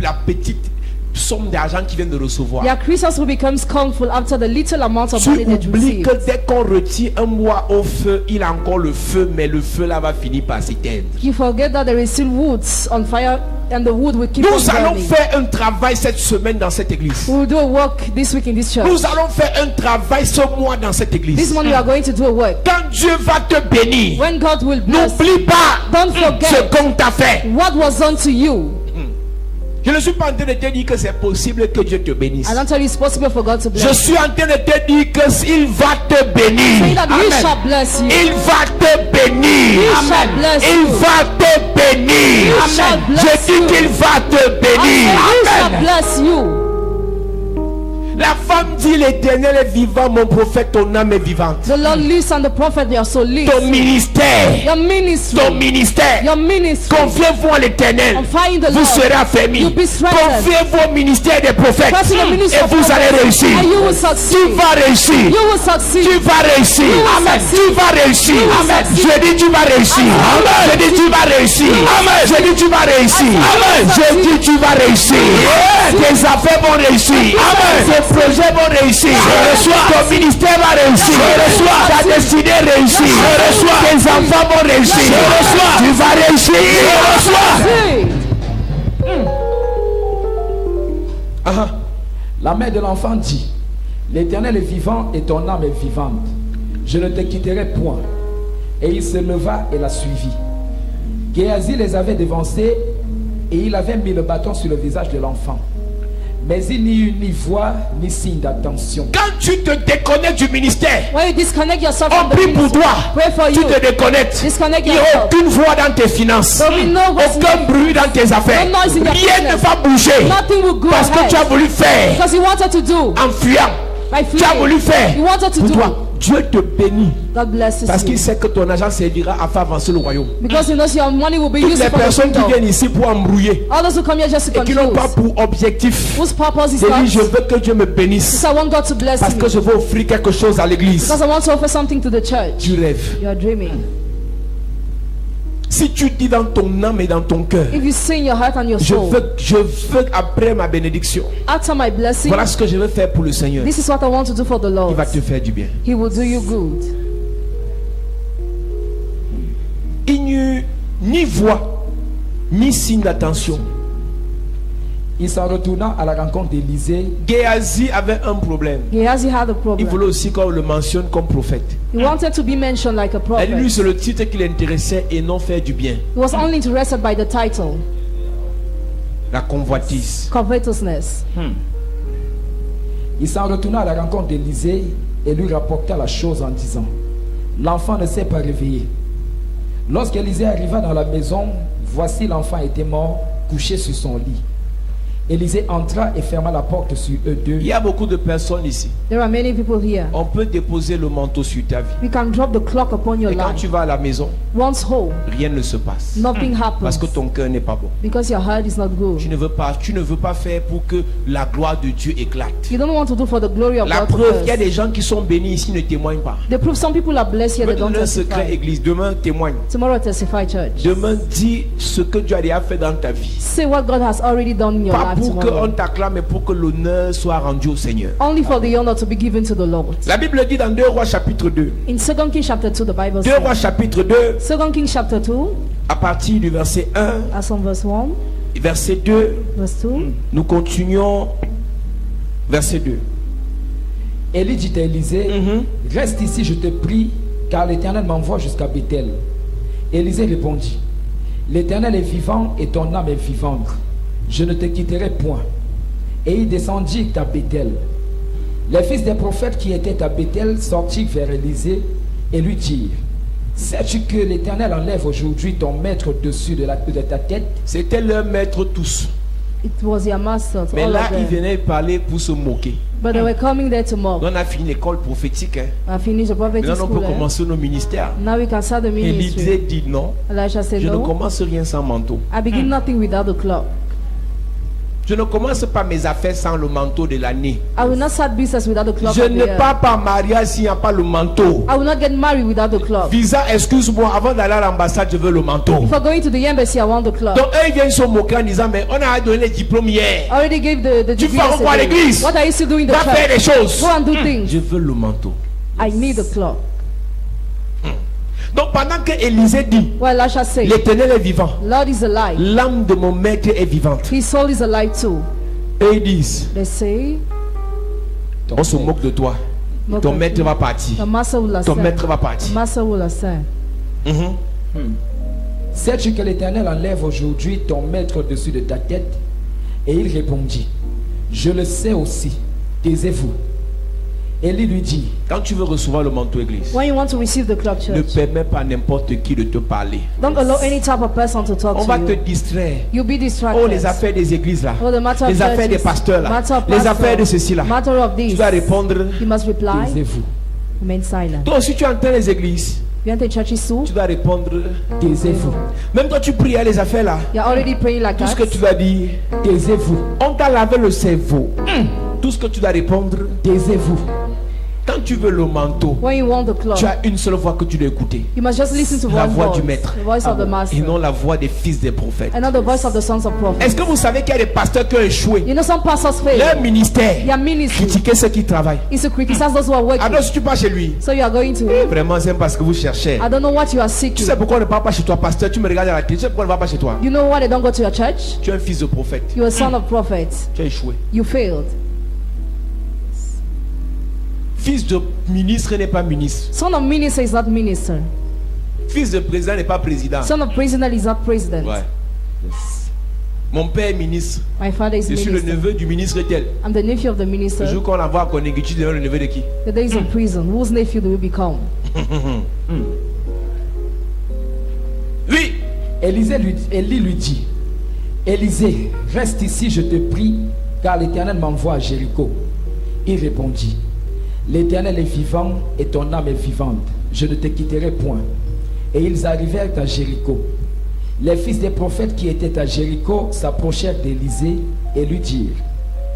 la petite somme d'argent qu'ils viennent de recevoir. There are Christians who become scornful after the little amount of Tu money they oublies receive. que dès qu'on retire un bois au feu, il a encore le feu, mais le feu là va finir par s'éteindre. You forget that there is still woods on fire and the wood will keep on Nous allons burning. faire un travail cette semaine dans cette église. We will do a work this week in this church. Nous allons faire un travail ce mois dans cette This église. morning we are going to do a work. Quand Dieu va te bénir, When God will bless, n'oublie pas don't ce forget qu'on t'a fait. what was done to you. Je ne suis pas en train de te dire que c'est possible que Dieu te bénisse. I don't tell you it's possible for God to Je bless. suis en train de te dire que s'il va te Say bénir, that He shall bless you. il va te bénir. He shall bless Il you. va te bénir. He shall bless Je dis you. qu'il va te I bénir. say, He shall bless you. La femme dit l'Éternel est vivant, mon prophète, ton âme est vivante. The Lord lives and the prophet they are so lives. Ton ministère, Your ministry, ton ministère, your ministry, confiez-vous à l'Éternel. confide in the Vous Lord. serez affermis. You'll be strengthened. Confiez-vous au ministère des prophètes Trust in the ministry et of vous allez prophets, réussir. and you will Tu succeed. vas réussir. You will succeed. Tu vas réussir. You will Amen. succeed. Tu vas réussir. You will Amen. succeed. Je dis tu vas réussir. Amen. Je dis tu vas réussir. Amen. Je dis tu vas réussir. Amen. Je dis tu vas réussir. Tes affaires vont réussir. Amen. Tes projets vont réussir. Ton ministère va réussir. Ta destinée réussir. Tes enfants vont réussir. Tu vas réussir. Succeed. La mère de l'enfant dit: l'Éternel est vivant et ton âme est vivante. Je ne te quitterai point. Et il se leva et la suivit. Géhazi les avait devancés et il avait mis le bâton sur le visage de l'enfant. Mais il n'y eut ni voix ni signe d'attention. Quand tu te déconnectes du ministère, When you disconnect yourself on from the prie pour ministry, toi. pray for Tu you. te déconnectes. Disconnect Il n'y a yourself. aucune voix dans tes finances. There will be no voice in Aucun your- bruit dans tes affaires. No noise in your Rien ne business. va bouger. Nothing will go Parce que tu as ahead. voulu faire Because you wanted to do en fuyant. by Tu as voulu fleeing. faire You wanted to pour do. toi. Dieu te bénit. God blesses Parce you. qu'il sait que ton argent servira à faire avancer le royaume. Because he knows your money will be Toutes used les for the personnes qui kingdom. viennent ici pour embrouiller All those who come here just to et qui n'ont pas confuse. pour objectif Whose purpose is de dire je not? veux que Dieu me bénisse So I want God to bless parce me. que je veux offrir quelque chose à l'église. Because I want to offer something to the church. Tu rêves. You are dreaming. Si tu dis dans ton âme et dans ton cœur, If you say in your heart and your je soul, veux après ma bénédiction, after my blessing, voilà ce que je veux faire pour le Seigneur. this is what I want to do for the Il Lord. va te faire du bien. He will do you good. Il n'y eut ni voix, ni signe d'attention. Il s'en retourna à la rencontre d'Élisée. Géhazi avait un problème. Gehazi had a Il problem. voulait aussi qu'on le mentionne comme prophète. He wanted to be mentioned like a Et prophet. lui, c'est le titre qui l'intéressait et non faire du bien. He was only interested by the title, La convoitise. covetousness. Il s'en retourna à la rencontre d'Élisée et lui rapporta la chose en disant, l'enfant ne s'est pas réveillé. Lorsqu'Élisée arriva dans la maison, voici l'enfant était mort, couché sur son lit. Élisée entra et ferma la porte sur eux deux. Il y a beaucoup de personnes ici. There are many people here. On peut déposer le manteau sur ta vie. We can drop the clock upon your Et quand life. tu vas à la maison, Once whole, rien ne se passe. nothing Parce happens que ton cœur n'est pas bon. because your heart is not good. Tu ne veux pas faire pour que la gloire de Dieu éclate. You don't want to do for the glory of La God preuve, il y a first. des gens qui sont bénis ici ne témoignent pas. The proof some people are blessed Je here, vais they don't donner un secret, testify. église. Demain, témoigne. Tomorrow testify, church. Demain, dis ce que Dieu a déjà fait dans ta vie. Say what God has already done in your Pas life pour tomorrow. qu'on t'acclame, mais pour que l'honneur soit rendu au Seigneur. Only for the honor to be given to the Lord. La Bible dit dans 2 Rois chapitre 2. In 2 Kings chapter 2, the Bible 2 Rois says, chapitre 2, 2 Kings chapter 2, à partir du verset 1, as on verse 1, verset 2, verse 2, nous continuons. Verset 2. Élie dit à Élisée, reste ici, je te prie, car l'Éternel m'envoie jusqu'à Bethel. Élisée répondit, l'Éternel est vivant et ton âme est vivante. Je ne te quitterai point. Et il descendit à Bethel. Les fils des prophètes qui étaient à Bethel sortirent vers Élisée et lui dirent, sais-tu que l'Éternel enlève aujourd'hui ton maître au-dessus de ta tête? C'était leur maître tous. it was their masters, Mais all là, of ils them. venaient parler pour se moquer. But they were coming there to mock. On a fini l'école prophétique. Hein. I finished the prophetic Maintenant, on school. peut commencer nos ministères. Now we can start the Élisée ministry. dit non. Elisha said, Je ne no, commence rien sans manteau. I begin nothing without the clock. Je ne commence pas mes affaires sans le manteau de l'année. I will not start business without the clock. Je of the ne year. pars pas en mariage s'il n'y a pas le manteau. I will not get married without the clock. Visa, excuse-moi, avant d'aller à l'ambassade, je veux le manteau. For going to the embassy, I want the clock. Donc, eux, ils viennent se moquer en disant, mais on a donné les diplômes hier. I already gave the Tu degree fais encore à yesterday. l'église. What are you still doing in the Va faire des church? choses. Go and do things. Je veux le manteau. I need the clock. Donc, pendant que Élisée dit, Well, Elisha said, l'Éternel est vivant, Lord is alive. l'âme de mon maître est vivante. His soul is alive too. Et ils disent, They say, on se moque de toi. mock Ton at maître you. va partir. The master will Ton ascend. maître va The partir. master will ascend. Sais-tu que l'Éternel enlève aujourd'hui ton maître au-dessus de ta tête? Et il répondit, je le sais aussi, taisez-vous. Élie lui dit, Quand tu veux recevoir le manteau église, When you want to receive the clock, ne church, permets pas à n'importe qui de te parler. don't allow any type of person to talk On to va te you. distraire. You'll be distracted. Oh, les affaires des églises là. Oh, the matter of Les affaires des churches, pasteurs là. matter of Les pastor, affaires de ceci là. matter of Tu this. dois répondre. You must reply. taisez-vous. Remain silent. Toi aussi, tu entends les églises. You enter churches too. Tu dois répondre. Taisez-vous. Même toi, tu pries à les affaires là. You're already praying like Tout ce that. que tu dois dire. Taisez-vous. On t'a lavé le cerveau. Tout ce que tu dois répondre. Taisez-vous. Quand tu veux le manteau, When you want the clock, tu as une seule voix que tu dois écouter. you must just listen to La one voix voice, du maître. the voice of the master, Et non la voix des fils des prophètes. and not the voice of the sons of prophets. Est-ce que vous savez qu'il y a des pasteurs qui ont échoué? You know, some pastors fail. Leur ministère. Their ministry Critiquer ceux qui travaillent. is to criticize those who are working. Alors si tu pars chez lui, So you are going to him. vraiment c'est parce que vous cherchez. I don't know what you are Tu seeking. sais pourquoi on ne part pas chez toi, pasteur? Tu me regardes à la télé. Tu sais pourquoi on ne va pas chez toi? You know why they don't go to your church? Tu es un fils de prophète. You're a son of prophets. Tu as échoué. You failed. Fils de ministre n'est pas ministre. Son of minister is not minister. Fils de président n'est pas président. Son of prisoner is not president. Ouais. Mon père est ministre. My father is Je suis le minister. neveu du ministre tel. I'm the nephew of the Le minister. jour qu'on l'envoie à Konegi, tu deviens le neveu de qui? The days of prison. Whose nephew do you become? Oui. Élie lui dit, Élisée, reste ici, je te prie, car l'Éternel m'envoie à Jéricho. Il répondit, l'Éternel est vivant et ton âme est vivante. Je ne te quitterai point. Et ils arrivèrent à Jéricho. Les fils des prophètes qui étaient à Jéricho s'approchèrent d'Élisée et lui dirent,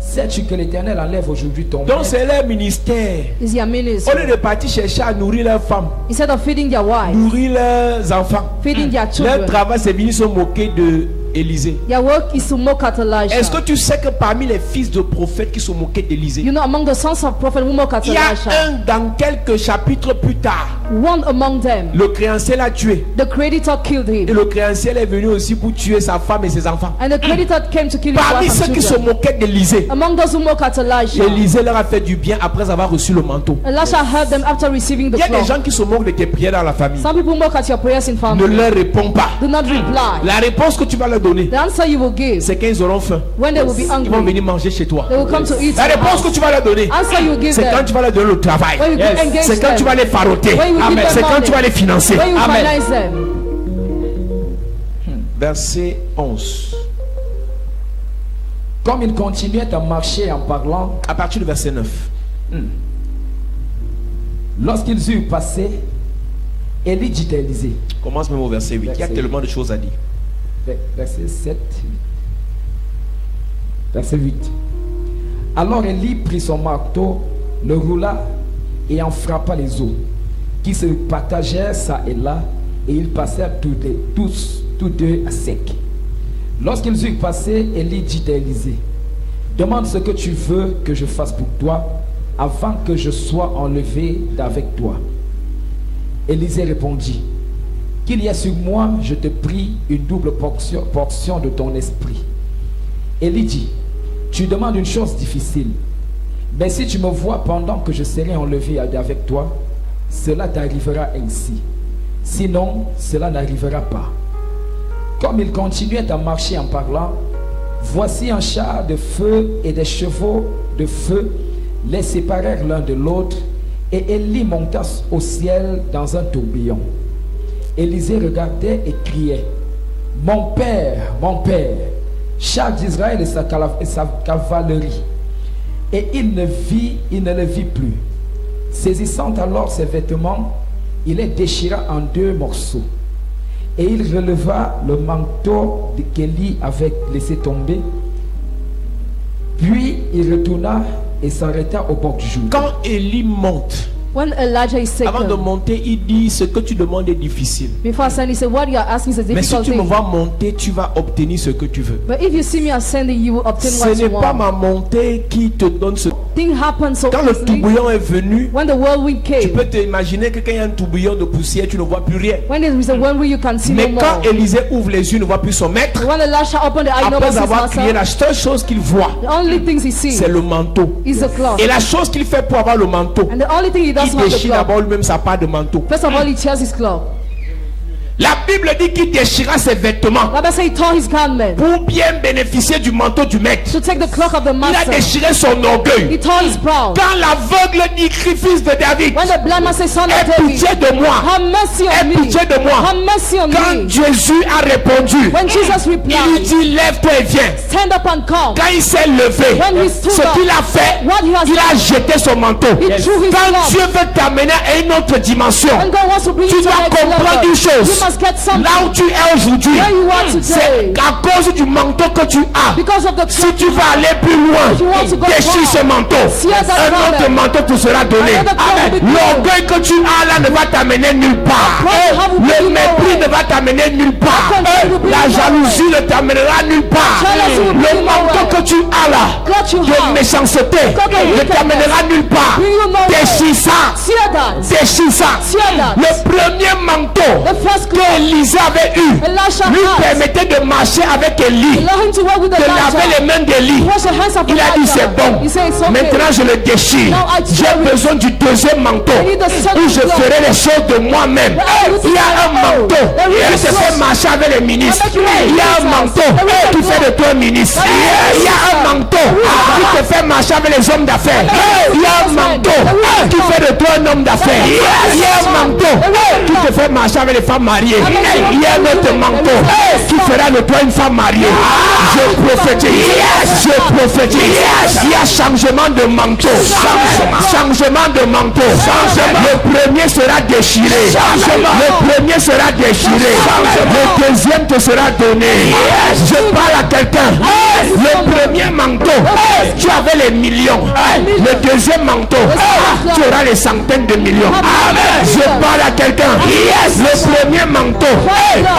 sais-tu que l'Éternel enlève aujourd'hui ton Donc maître? c'est leur ministère. Is your Au ministry. lieu de partir chercher à nourrir leurs femmes, Instead of feeding their wives, nourrir leurs enfants, feeding their leur children, travail c'est venir se moquer de Élisée. their work is to mock at Elisha. Est-ce que tu sais que parmi les fils de prophètes qui sont moqués d'Élisée, You know, among the sons of prophets who mock at il y a Elisha, un dans quelques chapitres plus tard one among them. Le créancier l'a tué. The creditor killed Et him. le créancier est venu aussi pour tuer sa femme et ses enfants. And the creditor came to kill his Parmi wife ceux and qui se children. moquaient d'Élisée, Among those who mock at Elisha, Élisée leur a fait du bien après avoir reçu le manteau. Elisha helped them after receiving the Il y a des cloth. gens qui se moquent de tes prières dans la famille. Some people mock at your prayers in Ne family. leur réponds pas. Do not reply. La réponse que tu vas leur donner, The answer you will give c'est qu'ils auront faim. when they will be Ils vont hungry, venir manger chez toi. they will come to eat. La in your réponse que house. tu vas leur donner, Answer you give c'est quand them tu vas leur donner le travail. when you engage C'est quand them. tu vas les faroter. When you give them C'est quand money. tu vas les financer. When you Amen. finance them. Verset 11. Comme il continuait à marcher en parlant, À partir du verset 9. lorsqu'ils eurent passé, Élie dit à Élisée, Commence même au verset 8. Il y a Verset tellement de choses à dire. verset 7, verset 8. Alors Élie prit son marteau, le roula et en frappa les eaux, qui se partagèrent ça et là, et ils passèrent tous deux à sec. Lorsqu'ils eurent passé, Élie dit à Élisée, demande ce que tu veux que je fasse pour toi, avant que je sois enlevé d'avec toi. Élisée répondit, qu'il y ait sur moi, je te prie, une double portion de ton esprit. Élie dit, tu demandes une chose difficile, mais si tu me vois pendant que je serai enlevé avec toi, cela t'arrivera ainsi. Sinon, cela n'arrivera pas. Comme il continuait à marcher en parlant, voici un char de feu et des chevaux de feu les séparèrent l'un de l'autre, et Élie monta au ciel dans un tourbillon. Élisée regardait et criait, mon père, char d'Israël et sa cavalerie. Et il ne le vit plus. Saisissant alors ses vêtements, il les déchira en 2 morceaux. Et il releva le manteau qu'Élie avait laissé tomber. Puis il retourna et s'arrêta au bord du Jourdain. Quand Élie monte, When Elijah is avant de taken, monter, il dit ce que tu demandes est difficile. before ascending, he said, what you are asking is a Mais si difficult tu me thing. vois monter, tu vas obtenir ce que tu veux. But if you see me ascending, you will obtain Ce what n'est you pas want. ma montée qui te donne ce. Thing happens so Quand le easily. tourbillon est venu, When the whirlwind tu came, peux t'imaginer que quand il y a un tourbillon de poussière, tu ne vois plus rien. when there is a whirlwind, you can see no Mais more. quand Élisée ouvre les yeux, il ne voit plus son maître. When Elisha opened the eye, no one Après sees avoir crié, master. la seule chose qu'il voit, The only things he sees c'est le manteau. is the cloth. Et la chose qu'il fait pour avoir le manteau, And the only thing he does il to have the déchire cloth, d'abord lui-même sa part de manteau. first of all, he tears his cloth. La Bible dit qu'il déchira ses vêtements Bible says he tore his garment pour bien bénéficier du manteau du maître. to take the cloth of the Il a master. déchiré son orgueil. He tore his proud. Quand l'aveugle dit, crie fils de David, When the blind man says, son of aie David, pitié de moi. have mercy Aie on me. pitié de moi. Have mercy on Quand me. Jésus a répondu, When Jesus il lui replied, dit lève-toi et viens. stand up and come. Quand il s'est levé, When he stood ce up, qu'il a fait, what he has il a done, jeté son manteau. he threw his Quand cloth. Dieu veut t'amener à une autre dimension, When God wants to bring tu you to dois the next comprendre level, une chose. you must get something. Là où tu es aujourd'hui, Where you are c'est today, à cause du manteau que tu as. because of the Si cloth tu you vas have, aller plus loin, if you want to go déchire far, ce manteau. tear that Un autre garment. manteau te sera donné. Another cloth will be given. L'orgueil que tu as là ne va t'amener nulle part. What you have will Le bring you mépris nowhere. ne va t'amener nulle part. contempt will bring La you jalousie ne t'amènera nulle part. Jealousy will bring Le you manteau nowhere. que tu as là Cloth you de have, méchanceté Cloth of ne wickedness. t'amènera nulle part. bring you nowhere. Déchire ça. Tear that. Déchire ça. Tear that. Le premier manteau The first que cloth Élisée avait eu Elisha lui had, permettait de marcher avec Élie, allow him to work with de laver les Elijah. mains d'Élie. Wash the hands of Il a dit Elijah. c'est bon. He said it's okay. Maintenant je le déchire. Now I tear J'ai it. besoin du deuxième manteau I need the second où je cloth. ferai les choses de moi-même. Il y a un manteau qui te fait marcher avec les ministres. Il y a un manteau qui fait de toi un ministre. Il y a un manteau qui te fait marcher avec les hommes d'affaires. Il y a un manteau qui fait de toi un homme d'affaires. Il y a un manteau qui te fait marcher avec les femmes mariées. Il y a un autre manteau qui fera de toi une femme mariée. Je prophétise. Je prophétise. Il y a changement de manteau. Changement de manteau. Le premier sera déchiré. Le premier sera déchiré. Le deuxième te sera donné. Je parle à quelqu'un. Le premier manteau, tu avais les millions. Le deuxième manteau, tu auras les centaines de millions. Je parle à quelqu'un. Le premier manteau,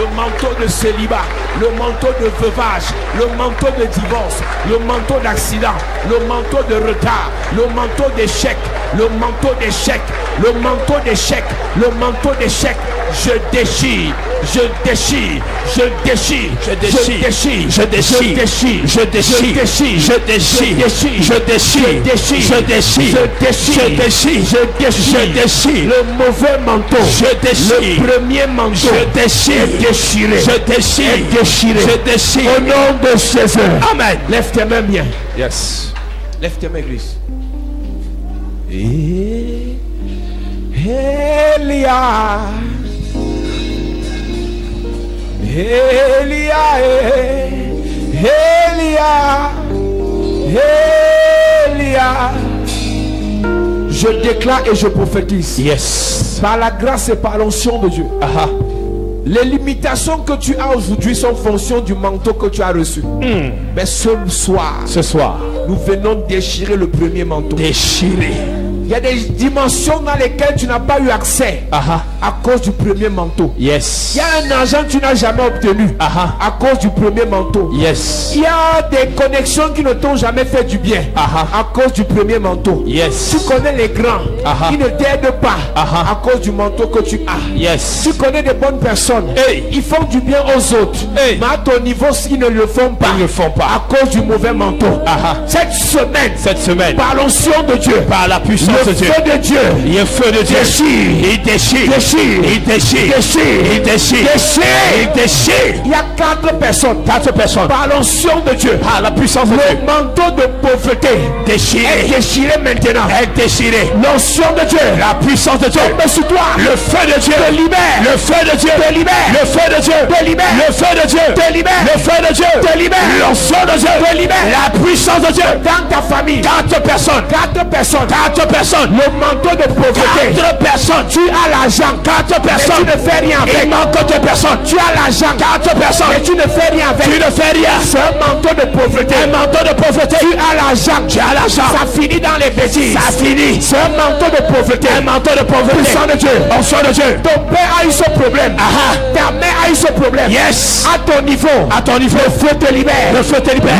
le manteau de célibat, le manteau de veuvage, le manteau de divorce, le manteau d'accident, le manteau de retard, le manteau d'échec, le manteau d'échec, le manteau d'échec, le manteau d'échec. Je déchire, je déchire, je déchire, je déchire, je déchire, je déchire, je déchire, je déchire, je déchire, je déchire, je déchire, je déchire, je déchire le mauvais manteau, je déchire le premier manteau, je déchire, déchiré, je déchire, déchiré, je déchire au nom de Jésus. Amen. Lève tes mains bien. Yes. Lève tes mains, Église. Elia. Elia, Elia, Elia. Je déclare et je prophétise. Yes. Par la grâce et par l'onction de Dieu. Les limitations que tu as aujourd'hui sont fonction du manteau que tu as reçu. Mais ce soir, nous venons déchirer le premier manteau. Déchirer. Il y a des dimensions dans lesquelles tu n'as pas eu accès à cause du premier manteau. Yes. Il y a un argent que tu n'as jamais obtenu à cause du premier manteau. Yes. Il y a des connexions qui ne t'ont jamais fait du bien à cause du premier manteau. Yes. Tu connais les grands, ils ne t'aident pas à cause du manteau que tu as. Yes. Tu connais des bonnes personnes, ils font du bien aux autres, mais à ton niveau, ils ne le font pas. Ils ne le font pas à cause du mauvais manteau. Cette semaine, par l'onction de Dieu, par la puissance de Dieu, feu de Dieu, il y a feu de Dieu, il déchire, il déchire, il déchire. Il y a 4 personnes, par l'onction de Dieu, par la puissance de Dieu, le manteau de pauvreté déchiré, déchiré maintenant, est déchiré. L'onction de Dieu, la puissance de Dieu, tombe sur toi. Le feu de Dieu te libère, le feu de Dieu te libère, le feu de Dieu te libère, le feu de Dieu te libère, le feu de Dieu te libère, l'onction de Dieu te libère, la puissance de Dieu dans ta famille. 4 personnes, le manteau de pauvreté. 4 personnes, tu as l'argent. 4 personnes, tu ne fais rien avec. Il manque 4 personnes, tu as l'argent. 4 personnes, mais tu ne fais rien avec. Tu ne fais rien. C'est un manteau de pauvreté. Un manteau de pauvreté. Tu as l'argent. Tu as l'argent. Ça finit dans les bêtises. Ça finit. C'est un manteau de pauvreté. Un manteau de pauvreté. Puissant de Dieu. Onction de Dieu. Ton père a eu ce problème. Ta mère a eu ce problème. Yes. À ton niveau. Le feu te libère. Le feu te libère.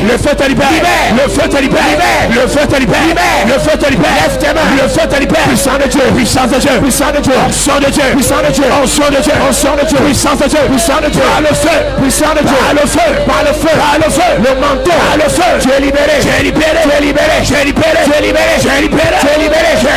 Le feu te libère. Le feu te libère. Le feu te libère. Le feu te libère. Lève tes mains. Le feu te libère. Puissant de Dieu. Puissance de Dieu. Puissant de Dieu. Onction de Dieu. Puissant de Dieu. Onction de Dieu. Onction de Dieu. Puissance de Dieu. Puissant de Dieu. Par le feu. Puissant de Dieu. Par le feu. Par le feu. Par le feu. Le manteau. Par le feu. Tu es libéré. Tu es libéré. Tu es libéré. Tu es libéré. Tu es libéré. Tu es libéré. Tu es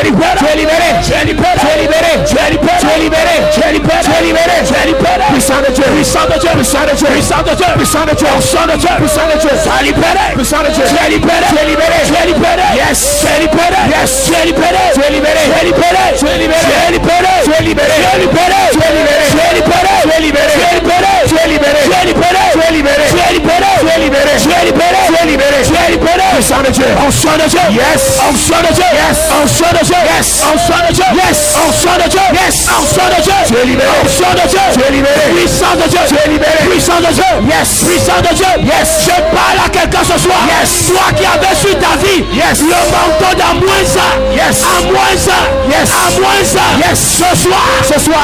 libéré. Tu es libéré. Tu es libéré. Tu es libéré. Tu es libéré. Tu es libéré. Tu es libéré. Tu es libéré. Tu es libéré. Tu es libéré. Puissant de Dieu. Puissant de Dieu. Puissant de Dieu. Puissant de Dieu. Puissant de Dieu. Onction de Dieu. Puissant de Dieu. Tu es libéré. Puissant de Dieu. Tu es libéré. Tu es libéré. Tu es libéré. Yes. Tu es libéré. Yes. Tu es libéré. Tu es libéré. Tu es libéré. Tu es libéré. Tu es libéré. Tu es libéré. Tu es libéré. Tu es libéré. Tu es libéré. Tu es libéré. Tu es libéré. Tu es libéré. Tu es libéré. Tu es libéré. Tu es libéré. Tu es libéré. Tu es libéré. Tu es libéré. Tu es libéré. Puissant de Dieu. Onction de Dieu. Yes. Onction de Dieu. Yes. Onction de Dieu. Yes. Onction de Dieu. Yes. Onction de Dieu. Yes. Onction de Dieu. Tu es libéré. Onction de Dieu. Tu es libéré. Puissant de Dieu. Tu es libéré. Puissant de Dieu. Yes. Puissant de Dieu. Yes. Je parle à quelqu'un ce soir. Yes. Toi qui avais su ta vie. Yes. Le manteau d'à moins ça. Yes. À moins ça. Yes. À moins ça. Yes. Ce soir.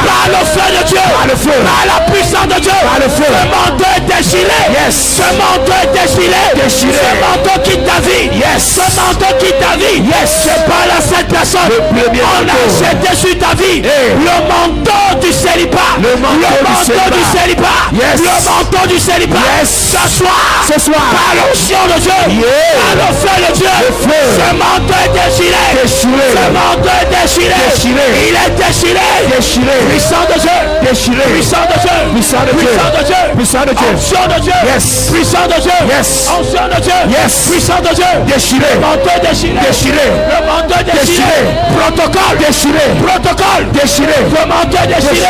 Par le feu de Dieu. Par le feu. Par la puissance de Dieu. Par le feu. Ce manteau est déchiré. Yes. Ce manteau est déchiré. Déchiré. Ce manteau quitte ta vie. Yes. Ce manteau quitte ta vie. Yes. Je parle à cette personne. Le premier manteau. On a jeté sur ta vie. Le manteau du célibat. Le manteau du célibat. Yes. Le manteau du célibat. Yes. Ce soir. Par l'onction de Dieu. Par le feu de Dieu. Le feu. Ce manteau est déchiré. Déchiré. Ce manteau est déchiré. Déchiré. Il est déchiré. Déchiré. Puissant de Dieu. Déchiré. Puissant de Dieu. Puissant de Dieu. Puissant de Dieu. Puissant de Dieu. Onction de Dieu. Yes. Puissant de Dieu. Yes. Onction de Dieu. Yes. Puissant de Dieu. Déchiré. Le manteau est déchiré. Déchiré. Le manteau est déchiré. Protocole. Déchiré. Protocole. Déchiré. Le manteau est déchiré.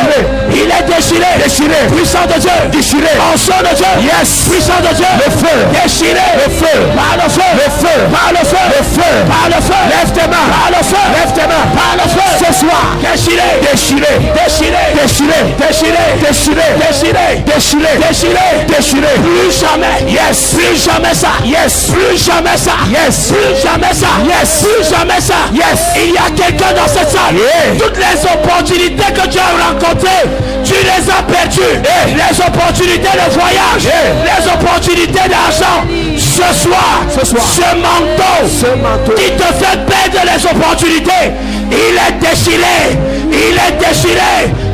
Il est déchiré. Déchiré. Puissant de Dieu. Déchiré. Onction de Dieu. Yes. Puissant de Dieu. Le feu. Déchiré. Le feu. Par le feu. Le feu. Par le feu. Le feu. Par le feu. Lève tes mains. Par le feu. Lève tes mains. Par le feu. Ce soir, déchiré, déchiré, déchiré, déchiré, déchiré, déchiré, déchiré, déchiré, déchiré, déchiré. Plus jamais, yes, plus jamais ça, yes, plus jamais ça, yes, plus jamais ça, yes, plus jamais ça, yes. Il y a quelqu'un dans cette salle. Toutes les opportunités que tu as rencontrées, tu les as perdues. Les opportunités de voyage, les opportunités d'argent. Ce soir, ce manteau qui te fait perdre les opportunités, il est déchiré,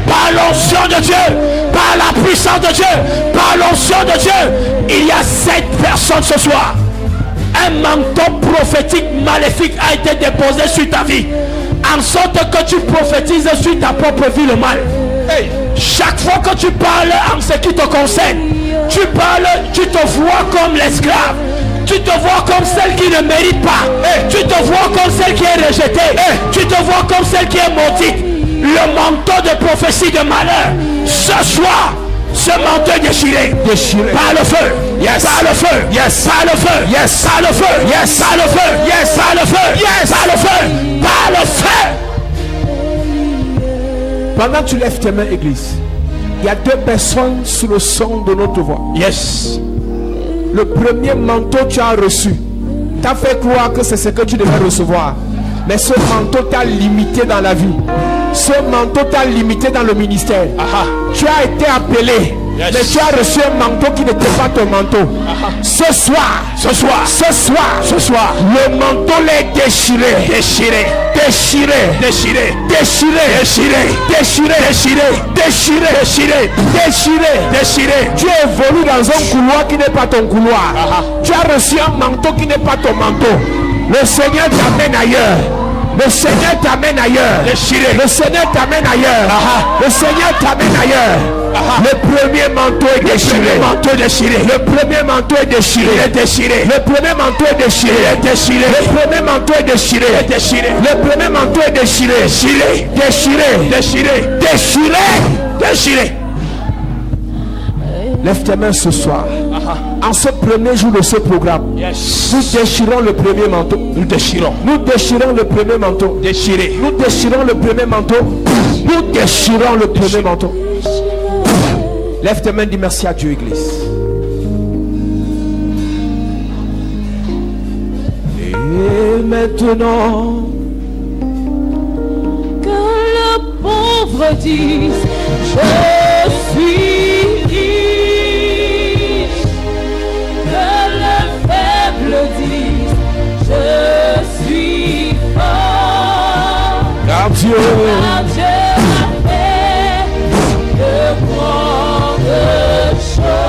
par l'onction de Dieu, par la puissance de Dieu, par l'onction de Dieu. Il y a 7 personnes ce soir. Un manteau prophétique maléfique a été déposé sur ta vie, en sorte que tu prophétises sur ta propre vie le mal. Chaque fois que tu parles en ce qui te concerne, tu te vois comme l'esclave. Tu te vois comme celle qui ne mérite pas. Tu te vois comme celle qui est rejetée. Tu te vois comme celle qui est maudite. Le manteau de prophétie de malheur, ce soir, ce manteau est déchiré. Par le feu. Yes. Par le feu. Yes. Par le feu. Yes. Par le feu. Yes. Par le feu. Yes. Par le feu. Yes. Par le feu. Par le feu. Pendant que tu lèves tes mains, église, il y a 2 personnes sous le son de notre voix. Yes. Le premier manteau tu as reçu, t'as fait croire que c'est ce que tu devais recevoir, mais ce manteau t'a limité dans la vie. Ce manteau t'a limité dans le ministère. Tu as été appelé, mais tu as reçu un manteau qui n'était pas ton manteau. Ce soir, le manteau est déchiré, déchiré, déchiré, déchiré, déchiré, déchiré, déchiré, déchiré, déchiré, déchiré, déchiré. Tu évolues dans un couloir qui n'est pas ton couloir. Tu as reçu un manteau qui n'est pas ton manteau. Le Seigneur t'amène ailleurs. Le Seigneur t'amène ailleurs. Déchiré. Le Seigneur t'amène ailleurs. Le Seigneur t'amène ailleurs. Le premier manteau est déchiré. Le premier manteau est déchiré. Le premier manteau est déchiré. Le premier manteau est déchiré. Le premier manteau est déchiré. Déchiré. Lève tes mains ce soir. En ce premier jour de ce programme, nous déchirons le premier manteau. Nous déchirons le premier manteau. Nous déchirons le premier manteau. Nous déchirons le premier manteau. Lève tes mains, dis merci à Dieu, église. Et maintenant, que le pauvre dise, je suis riche. Que le faible dise, je suis fort. car Dieu, Car Dieu a fait de grandes choses.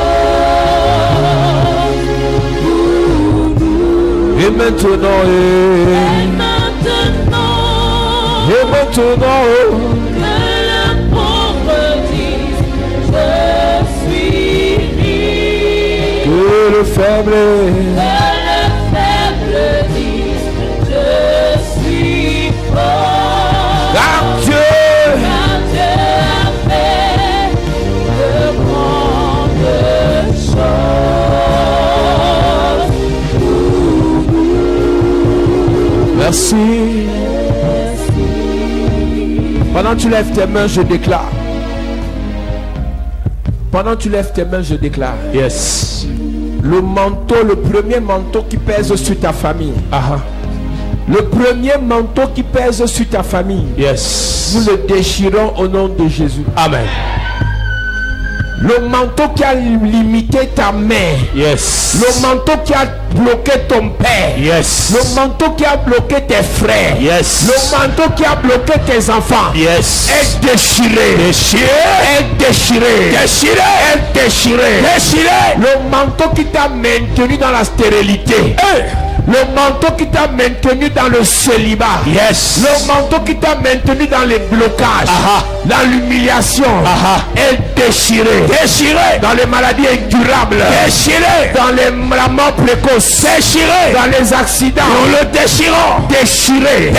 et maintenant, Et maintenant, que le pauvre dise, je suis riche. que le faible, Que le faible dise, je suis fort. car Dieu, Car Dieu a fait de grandes choses. merci. Pendant que tu lèves tes mains, je déclare. Pendant que tu lèves tes mains, je déclare. Yes. Le manteau, le premier manteau qui pèse sur ta famille. Le premier manteau qui pèse sur ta famille. Yes. Nous le déchirons au nom de Jésus. Amen. Le manteau qui a limité ta mère. Yes. Le manteau qui a bloqué ton père. Yes. Le manteau qui a bloqué tes frères. Yes. Le manteau qui a bloqué tes enfants. Yes. Est déchiré. Est déchiré. Est déchiré. Le manteau qui t'a maintenu dans la stérilité. Le manteau qui t'a maintenu dans le célibat. Yes. Le manteau qui t'a maintenu dans les blocages. Dans l'humiliation. Est déchiré. Dans les maladies incurables. Dans la mort précoce. Dans les accidents. Nous le déchirons. Déchiré.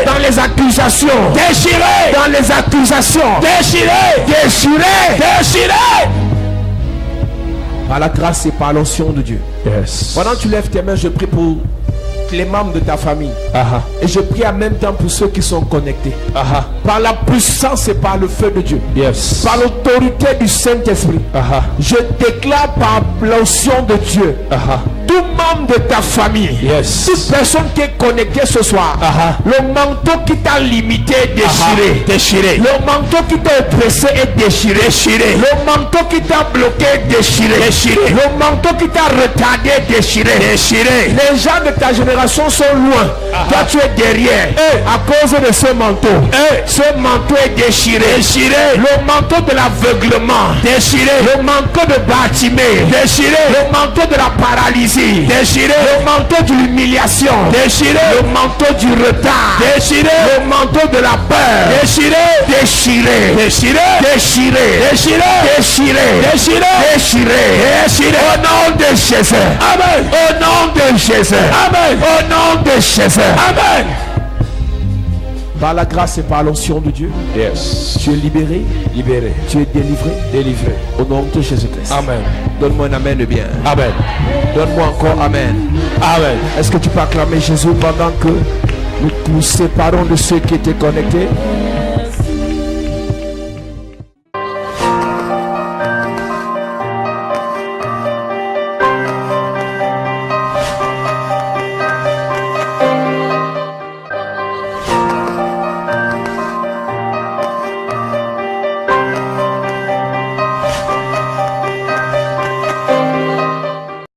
Dans les accusations. Dans les accusations. Par la grâce et par l'onction de Dieu. Yes. Pendant que tu lèves tes mains, je prie pour les membres de ta famille. Et je prie en même temps pour ceux qui sont connectés. Par la puissance et par le feu de Dieu. Par l'autorité du Saint-Esprit. Je déclare par l'onction de Dieu. Tout membre de ta famille. Toute personne qui est connectée ce soir. Le manteau qui t'a limité est déchiré. Le manteau qui t'a oppressé est déchiré. Le manteau qui t'a bloqué est déchiré. Le manteau qui t'a retardé est déchiré. Les gens de ta génération sont loin. Toi tu es derrière. À cause de ce manteau. Ce manteau est déchiré. Le manteau de l'aveuglement. Le manteau de Bartimée. Le manteau de la paralysie. Le manteau de l'humiliation. Le manteau du retard. Le manteau de la peur. Déchiré. Au nom de Jésus. Amen. Au nom de Jésus. Amen. Au nom de Jésus. Amen. Par la grâce et par l'onction de Dieu, tu es libéré, tu es délivré, au nom de Jésus-Christ. Amen. Donne-moi un amen de bien. Amen. Donne-moi encore amen. Amen. Est-ce que tu peux acclamer Jésus pendant que nous nous séparons de ceux qui étaient connectés?